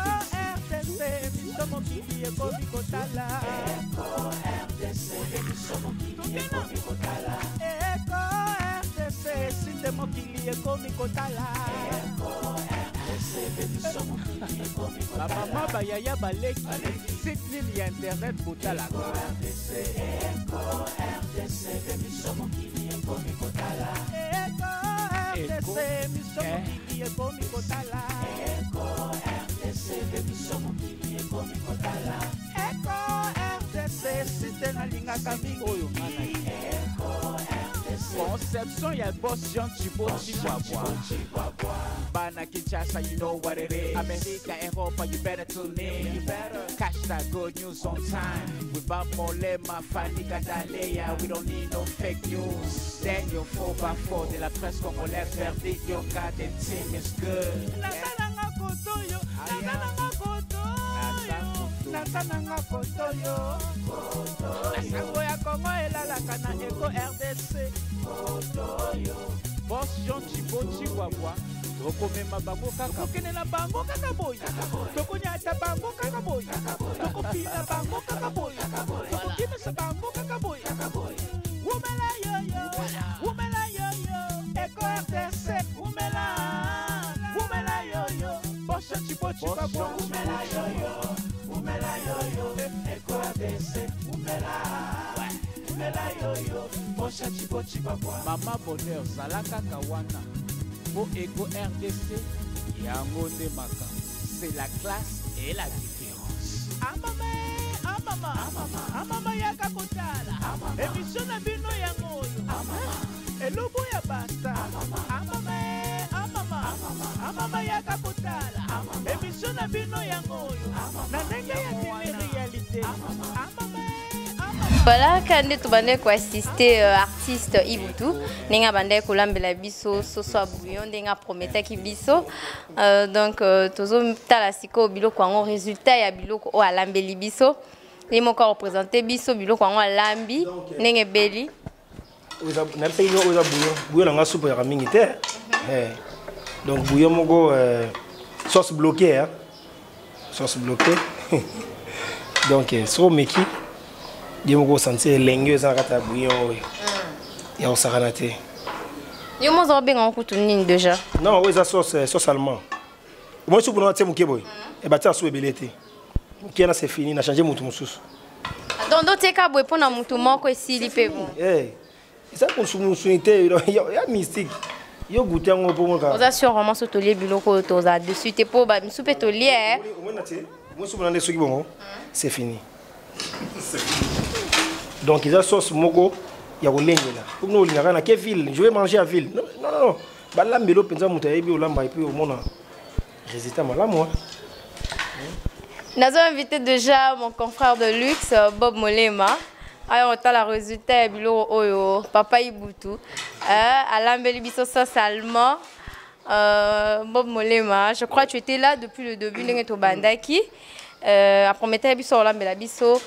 RDC émission mokili ekomi kotala Eco RDC émission mokili ekomi kotala Site mokili ekomi kotala bamama bayaya baleki site nini ya internet botala site nalingaka mingi oyo conception ya boss Jean Chiboti Bana Kinshasa, you know what it is. America, Europa, you better tune in. You better catch that good news on time. Without Molema, Fanny Gadalea, we don't need no fake news. Daniel 4x4 de la presse congolaise, verdict, your goddamn team is good. Natananga kotoyo, Asango ya Kongo elalaka na Eco RDC. Boss Jean Chiboti Wabwa. Tokomema bango kaka kenela bango kaka boy. Tokonyata bango kaka boy. Tokopina bango kaka boy. Tokimesa bango kaka boy. Umela yo yo. Umela yo yo. Eco RDC. Umela yo yo. Boss Jean Chiboti Wabwa. Umela yo yo. Umela yo yo, Eco RDC, umela yo yo, Bosha Chibochi Babwa. Mama Bonheur, Salaka Kawana, pour Eco RDC, Yangonde Maka. C'est la classe et la différence. Amama yaka kotala. Émission na bino yangoyo. Elobo ya basta. Amama yaka kotala. Émission na bino yangoyo. Na ndenge ya télé-réalité. Voilà, quand tu vas assister artiste Ibutu, nenga bande kolambela biso soso bouillon nenga prometa ki biso donc tozo tala siko biloko ngo résultat ya biloko o alambeli biso et moko représenter biso biloko ngo alambi nenge beli na pe yo oza bouillon nga soupe ya mingi te donc bouillon moko sauce bloquée hein sauce bloquée donc so meki je me sentir lengue za kata bouillon ya osakana te yo mo zo benga kutu nini déjà non oui ça sauce allemand moi soupe na te mukeboy e batia sou ebelete kiana c'est fini na changer mutu mususu donc do te ka boy pona mutu moko esili pe bon ça pour soumunité ya mystique Yo goûté en pour moi. Vous avez sûrement ce tolier biloko toza dessus t'es pas bah soupe tolier. Moi soupe dans les souki bon. C'est fini. Donc ils a sauce moko ya olengela. Comme nous linga na quelle ville? Je vais manger à ville. Non non non. Ba lambelo penza mutayebi olamba et puis au mona. Résultat malamu. Nous avons invité déjà mon confrère de luxe, Bob Molema. Alors, on a le résultat de Papa Ibutu. Alain Belibiso allemand. Bob Molema, je crois que tu étais là depuis le début de Bandaki. Après, on était Alain Belibiso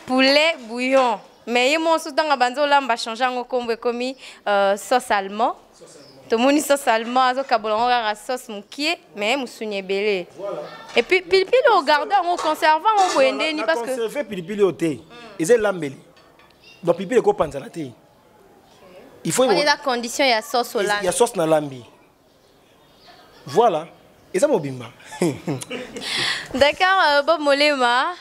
poulet bouillon. Mais il y a un soutien à Banzo Lamba changé en comme sauce allemand. Tout le monde sauce allemand, a sauce moukié, mais moussougne belé. Et puis pilipili au gardant, au conservant, au boendeni parce que conserver pilipili au thé. Ils ont l'ambeli. Donc pilipili ko panza la thé. Il faut. On est la condition, il y a sauce au lambi. Il y a sauce na lambi. Voilà. Et ça mobimba. D'accord, Bob Molema.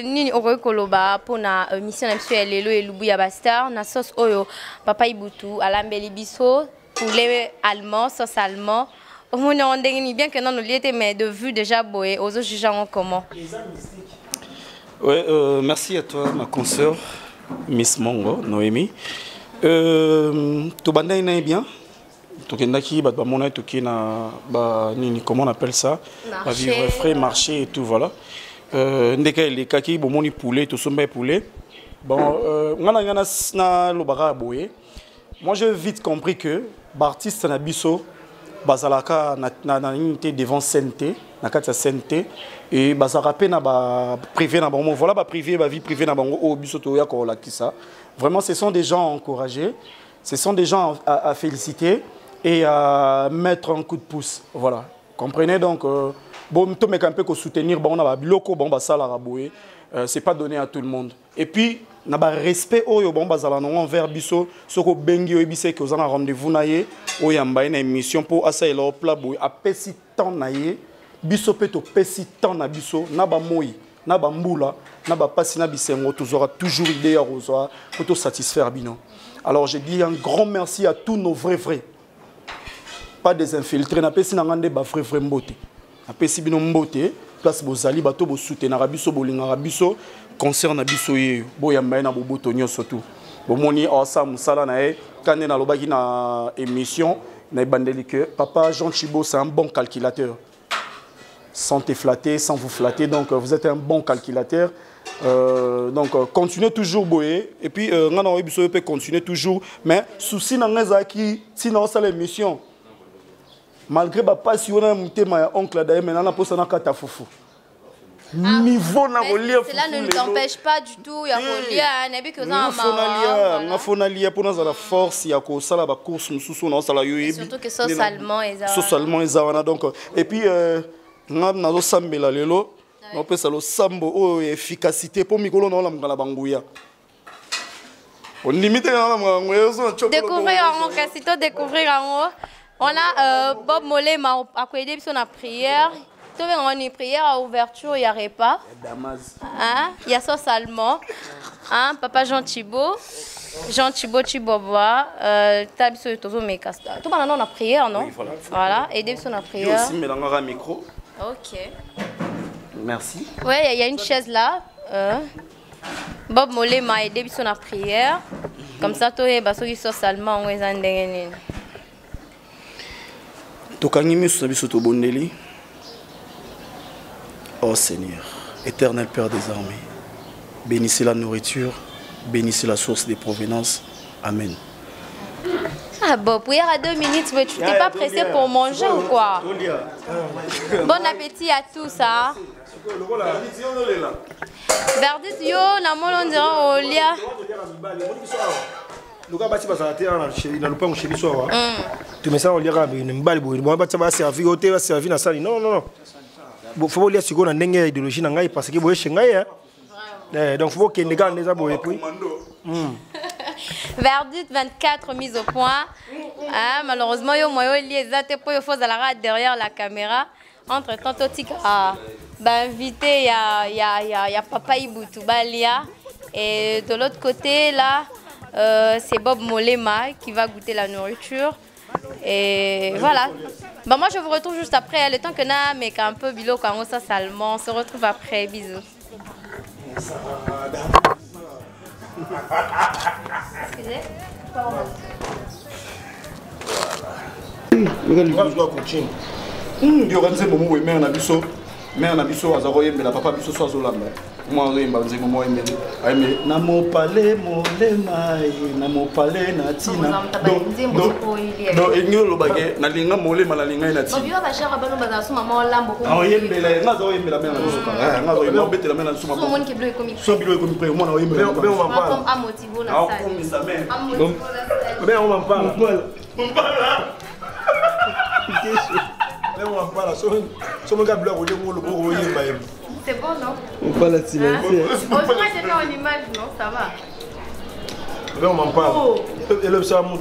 Nini okoloba pour na mission monsieur Lelo et Lubuya Bastar na sauce oyo Papa Ibutu alambeli biso poulet allemand sauce allemand on on ndengini bien que non nous l'été mais de vue déjà boé aux autres jugeant comment. Ouais, merci à toi ma consoeur Miss Mongo Noémie. To bandai na bien. Tokendaki ba mona tokina ba nini comment on appelle ça? Ba vivre frais marché et tout voilà. Ndeka les kaki bomoni poulet tout sombe poulet bon ngana na lobaka boye moi j'ai vite compris que l'artiste na biso bazalaka na unité devant santé na kati santé et bazaka pe na ba privé na bango voilà ba privé ba vie privée na bango o biso to ya ko lakisa vraiment ce sont des gens encouragés ce sont des gens à féliciter et à mettre un coup de pouce voilà comprenez donc bon, tout un peu soutenir, bon, on a biloko, bon, ça la raboué, c'est pas donné à tout le monde. Et puis, on a respect au bon bazala non envers biso, soko bengi o bise que vous en rendez-vous naie, o yamba une émission pour asa et leur plat boy, a pesi temps naie, biso peto pesi temps na biso, na ba moi, na ba mbula, na ba pasi na bisengo, tu auras toujours idée à rosoir pour te satisfaire bino. Alors je dis un grand merci à tous nos vrais, pas des infiltrés, na pesi na ngande ba vrai mbote. Apesi bino mbote place bozali bato bo soutenir biso bolinga biso concert na biso ye boyamba na boboto nyonso tout bomoni asa musala na e kane na lobaki na émission na bandeli que papa Jean Chibo c'est un bon calculateur sans te flatter sans vous flatter donc vous êtes un bon calculateur donc continuez toujours boyer et puis ngana biso peut continuer toujours mais souci na ngazaki sinon ça l'émission malgré papa si on a monté ma oncle d'ailleurs maintenant on a posé na kata fufu niveau na relire cela ne nous empêche pas du tout ya relire nabi que ça na fonalia pour nous la force ya ko sala ba course mususu na sala yo yebi surtout que sauce allemand ezana donc et puis na zo sambela lelo on peut ça le sambo o efficacité pour mikolo na la ngala banguya on limite na la banguya so découvrir en casito découvrir en on a Bob Molema a aidé sur la prière. Tout le monde une prière à ouverture, il y a repas. Il y a sauce allemand. Papa Jean Thibault Chiboboa, tabi sur tout mes castas. Tout le monde a prière, non? Voilà, aider sur la prière. Aussi mélanger un micro. Ok. Merci. Ouais, il y a une chaise là. Bob Molema a aidé sur la prière. Comme ça, tout est basé sur sauce allemand, on est en dégaine. Oh Seigneur, éternel Père des armées, bénissez la nourriture, bénissez la source des provenances. Amen. Ah bon, pour y avoir 2 minutes, mais tu t'es pas pressé pour manger ou quoi? Bon appétit à tous, hein? Verdit yo, na mon on dirait au lia. Luka bati basate na lupango chez biso wa. Tu mets ça on lira une mbali boy. Bon bati ba servir au thé, ba servir na sali. Non non non. Bon faut lire siko na ndenge idéologie na ngai parce que boye chez ngai. Donc faut que les gars les aboye puis. Verdit 24 mise au point. Malheureusement yo moyo liezate pour yo faut à la rade derrière la caméra. Entre temps totika invité il y a Papa Ibutu Balia et de l'autre côté là c'est Bob Molema qui va goûter la nourriture. Et voilà. Bah, moi, je vous retrouve juste après. Le temps que na mais un peu bilo quand ça salement. On se retrouve après. Bisous. Excusez. mère na biso azako yembela papa biso so azolamba moi oyemba nzembo mo yembele ayembe na mopale molema na mopale na tina donc engelo lobake na linga molema na linga na tina biwa bashaka bano bazasu mama olambo ko oyembela ngaza oyembela mère na biso ka ngaza oyembela betela mère na biso mama so moni ke bilo ekomi so bilo ekomi pre moi na oyembela be on va pas a motivo na sa komisa mère be on va pas c'est bon, non? On parle à silencieux. Bonjour, c'est pas en image, non? Ça va. On m'en parle. Et le Samou.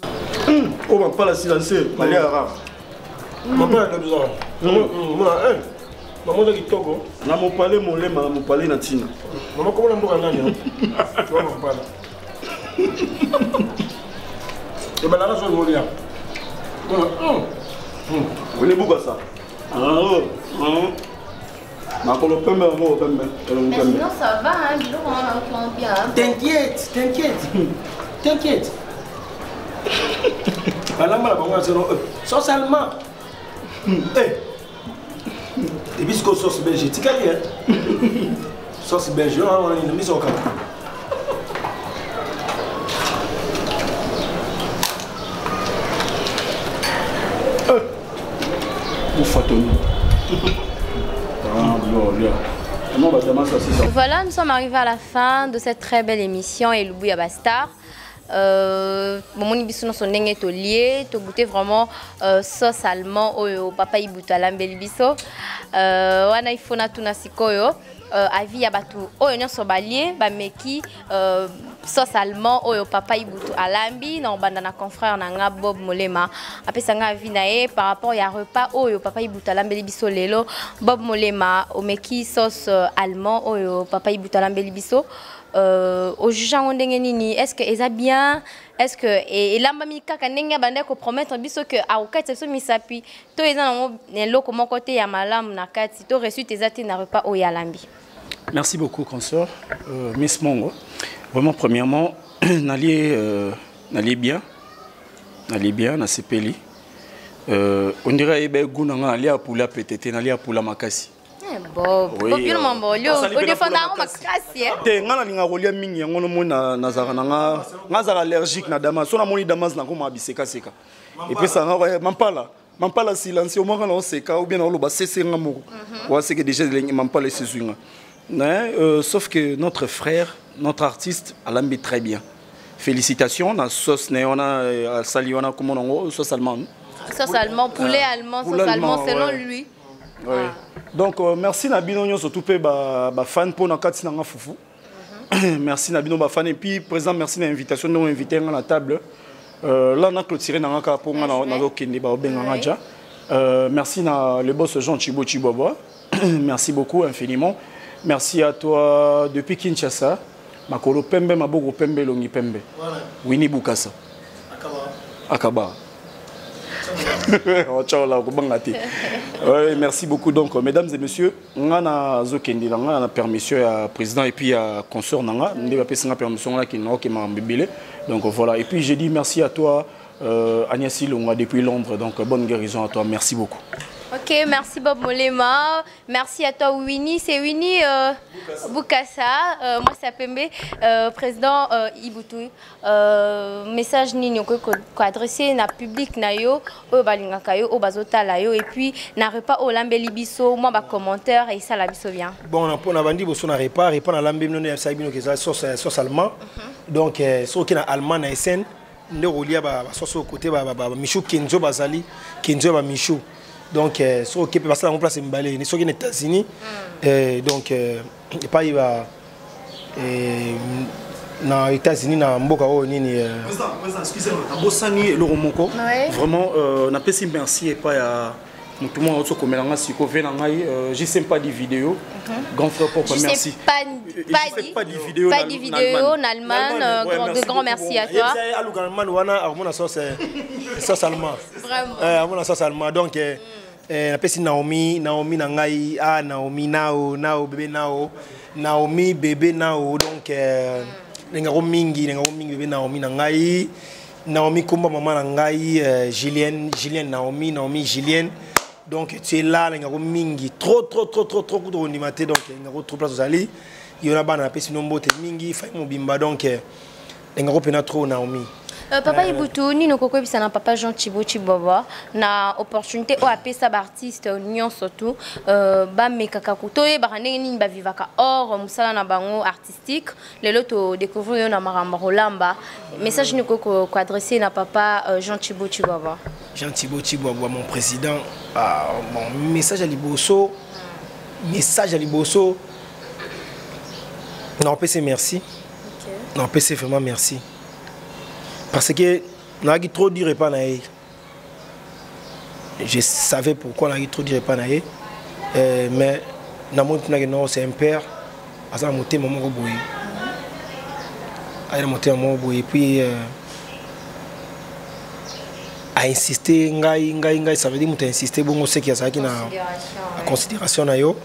On m'en parle à silencieux. Malé arabe. On parle de ça. Maman qui togo. Na mo parler mon lait, mo parler na tina. Maman comment on mboka nani? Tu vois on parle. Et ben là je vais dire. Vous voulez beaucoup ça? Mais sinon ça va, hein, Bilo, on entend bien. T'inquiète, t'inquiète. Sauce allemand. Et puis ce sauce belge, tu connais hein? Sauce belge, on a mis au cap. Voilà, nous sommes arrivés à la fin de cette très belle émission et Lubuya Bastar. Mon biso son ndenge tolié, to goûter vraiment sauce allemand au papa ibuta lambeli biso. Wana ifona tuna sikoyo avi ya batu oyo nyonso balie ba meki sauce allemand oyo papa ibutu alambi na banda na confrère na nga Bob Molema apesa nga avi na ye par rapport ya repas oyo papa ibutu alambeli biso lelo. Bob Molema o meki sauce allemand oyo papa ibutu alambeli biso au jugeant ndenge nini, est-ce que eza bien, est-ce que et lamba mika kanenga bande ko promettre biso que a okati so misapi to eza na loko mon côté ya malam na kati to reçu tes ati na repas o ya lambi. Merci beaucoup consœur Miss Mongo. Vraiment premièrement n'allez bien na sepeli on dirait ebe guna nga ali apula petete na ali apula makasi. Bob, oui, au défendant makasi te ngana linga rolia mingi ngono mona nazara nga ngazara allergique na damas sona moni damas na ko mabiseka seka et puis ça mampala silence au moins on seka ou bien on loba cesser ngamo wa c'est que déjà mampala sesuinga sauf que notre frère notre artiste alambi très bien. Félicitations na sauce ne on a sali on a comment on sauce allemand poulet allemand sauce allemand selon lui. Oui. Donc merci Nabino nyo surtout pe ba fan pour na kati na fufu. Merci Nabino ba fan et puis président merci na invitation nous inviter à la table. Là on a clôturé na ka pour na okende ba obenga ngaja. Merci na le boss Jean Chibo Chibobo. Merci beaucoup infiniment. Merci à toi depuis Kinshasa. Makolo pembe maboko pembe longi pembe. Winnie Bukasa. Akaba. Merci beaucoup. Donc, mesdames et messieurs, on a la permission à président et puis à consort. On a la permission donc voilà. Et puis j'ai dit merci à toi, Agnès Ilonga depuis Londres. Donc bonne guérison à toi. Merci beaucoup. Ok, merci Bob Molema. Merci à toi Winnie. C'est Winnie Bukasa. Moi c'est Pembe, président Ibutu. Message nini ko adressé na public na yo, o balingaka yo, o bazota la yo et puis na repas o lambeli biso, moi ba commentaire et ça la biso bien. Bon on a bandi boso na repas na lambeli no sa bino ke sauce allemand. Donc so ki na allemand na SN, ndeko lia ba sauce au côté ba Michou Kenzo bazali, Kenzo ba Michou. Donc, ce qui est passé dans mon place, c'est Mbalé. Ils sont aux États-Unis. Donc, pas il va. Dans les États-Unis, dans Mboka, excusez-moi, dans Bossani et Loromoko, vraiment, on a fait merci et pas Tout le monde a commémoré si j'ai sais pas des vidéos. Grand frère papa merci. Pas de vidéos en Allemagne. De grand merci à toi. Vraiment. Donc Naomi nangai Naomi nao bébé Naomi bébé nao donc ngaro mingi bébé Naomi nangai Naomi kumba maman nangai Julienne Naomi Julienne. Donc tu es là, il y a mingi trop de animaté donc il y a trop place aux alliés. Il y a bana pesi nombo te mingi fay mon bimba donc il y a pena trop Naomi. Papa Ibutu ni no koko bisa na papa Jean Thibaut Chiboba na opportunité o apesa artiste union surtout ba mekaka kutoye ba ndenge ba vivaka or musala na bango artistique lelo to découvrir na maramba rolamba message ni koko ko adresser na papa Jean Thibaut Chiboba. Jean Thibaut Chiboba mon président bon message à Liboso non PC merci. Non PC vraiment merci. Parce que n'a trop dire pas naïe. Je savais pourquoi n'a trop dire pas naïe. Mais na non c'est un père. Asa monter maman boy. A monter maman boy puis a insister ngai ça veut dire muta insister bon c'est qu'il y a ça qui na considération na yo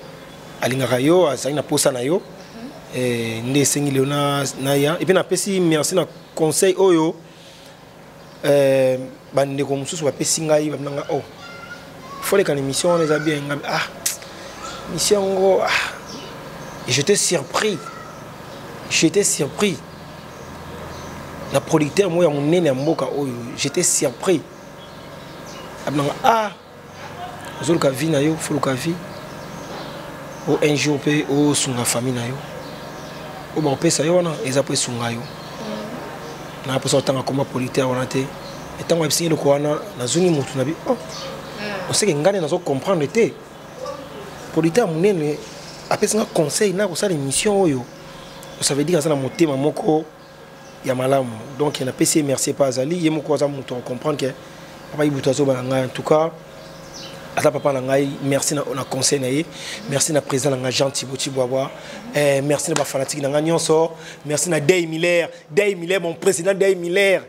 alinga yo ça na posa na yo ndé sengi leona na ya et puis na pesi merci na conseil oyo bande comme sous pesi ngai babnanga oh faut les émission les a bien mission go j'étais surpris la producteur moi mon nene mboka oyo j'étais surpris abnanga zolka vie na yo faut ka vie o un jour pe o sunga famille na yo o ba pesa yo na eza pe sunga yo na po sortanga comme producteur on était et tant que le koana na zuni mutu na bi on sait que ngane na zo comprendre té producteur munene apesa nga conseil na ko sa émission oyo ça veut dire ça na motema moko ya malamu donc il a PC merci pas Azali yemo ko za mutu comprendre que papa Ibutu zo balanga en tout cas ata papa nangai merci na conseil na ye merci na président na Jean Thibaut Chiboba merci na ba fanatique na nyonso merci na Day Miller mon président Day Miller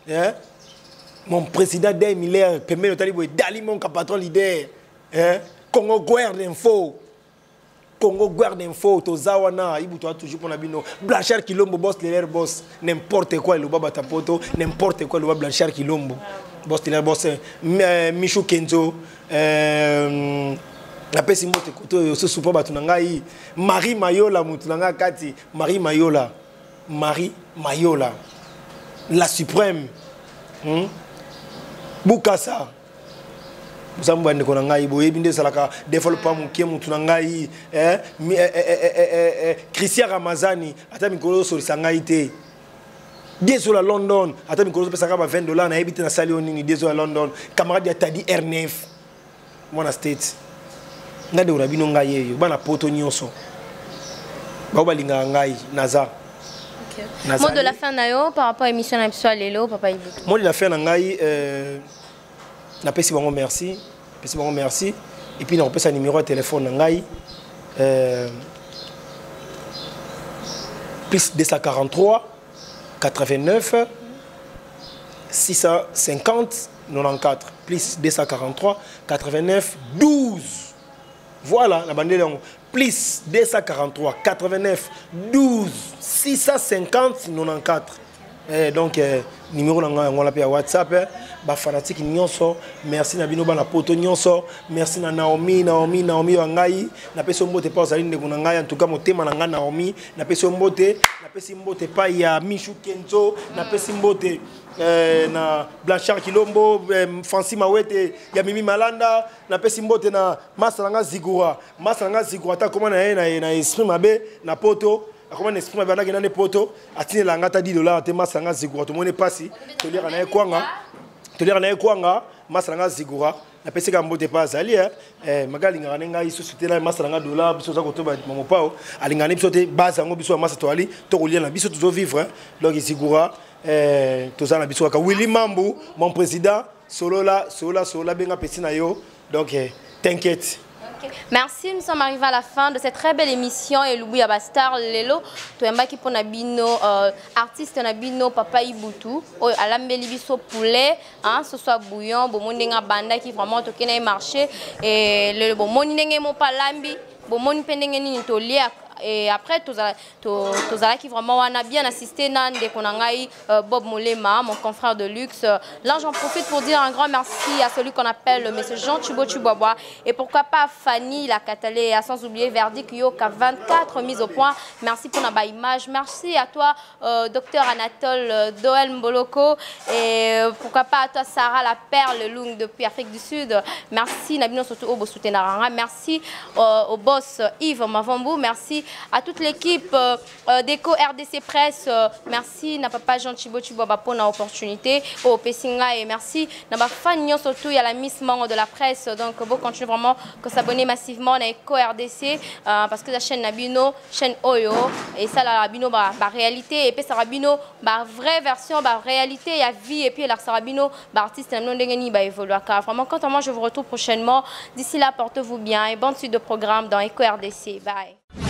hein mon président Day Miller permet de talibo dali mon patron leader hein Congo Guerre d'info to zawana Ibutu toujours pour na bino Blanchard Kilombo boss l'air boss n'importe quoi le baba tapoto n'importe quoi le baba Blanchard Kilombo boss l'air boss Michou Kenzo la pesi mote koto so supa batu ngai Marie Mayola mutu nanga kati Marie Mayola la suprême Bukasa Zamba ndeko ngai boyebi nde salaka développement mukie mutu ngai Christian Ramazani ata mikolo so sangai te désolé à London ata mikolo pesa ka $20 na ebite na sali onini désolé à London camarade ya Tadi R9 Mona State ngade urabino ngai yeyo bana poto nyonso ba balinga ngai naza mot de la fin nayo par rapport à émission na biso lelo papa Ibutu mot de la fin ngai na pesi bango merci et puis na pesa numéro de téléphone ngai plus 243 89 650 94 plus 243 89 12 voilà la bande plus 243 89 12 650 94 donc numéro on l'appelle WhatsApp ba fanatique nyonso merci na bino ba na poto nyonso merci na Naomi wangai na peso mbote pa ozali ndeko na ngai en tout cas motema na ngai Naomi na peso mbote pa ya Michou Kenzo na pesi mbote na Blanchard Kilombo Fancy Mawete ya Mimi Malanda na pesi mbote na Masalanga Zigura ta comment na esprit mabe na poto comment esprit mabe na gena poto atine la ngata $10 te Masalanga Zigura to mone pasi to lira na kwanga Masalanga Zigura na pesi ka mbote pa azali magali ngana ngai société na Masalanga $, biso za kotoba mamo pao alingana biso te base ngo biso masa to ali to kolia na biso to vivre donc Zigura tozana biso ka Willy Mambu mon président solo benga pesi na yo Donc, t'inquiète. Okay. Merci, nous sommes arrivés à la fin de cette très belle émission. Et Louis Abastar, Lelo, Toyamba qui pour Nabino, artiste Nabino, Papa Ibutu, Alambeli Biso poulet, hein, ce soit bouillon, bon moninga banda qui vraiment toqué dans marché et le bon moninga mon palambi, bon mon pendenge ni tolia. Et après, tous qui vraiment on a bien assisté Nande Konangai, Bob Molema, mon confrère de luxe. Là, j'en profite pour dire un grand merci à celui qu'on appelle le monsieur Jean Thibaut Chubobois. Et pourquoi pas Fanny, la Catalée, à sans oublier Verdict Yoka, 24 mises au point. Merci pour la image. Merci à toi, docteur Anatole Doel Mboloko. Et pourquoi pas à toi, Sarah, la perle Lung depuis Afrique du Sud. Merci, Nabino Soto Obo Soutenaranga. Merci au boss Yves Mavambou. Merci à toute l'équipe d'Eco RDC Presse. Merci à papa Jean Thibaut Chuboba pour l'opportunité au Pessinga et merci à ma famille surtout à la Miss Mango de la presse. Donc vous continuez vraiment que s'abonner massivement à Eco RDC parce que la chaîne Nabino, chaîne Oyo et ça la Nabino bah réalité et puis ça Nabino bah vraie version bah réalité il y a vie et puis la Sarabino bah artiste non dengeni bah évoluer vraiment quant à moi je vous retrouve prochainement. D'ici là portez-vous bien et bonne suite de programme dans Eco RDC. Bye.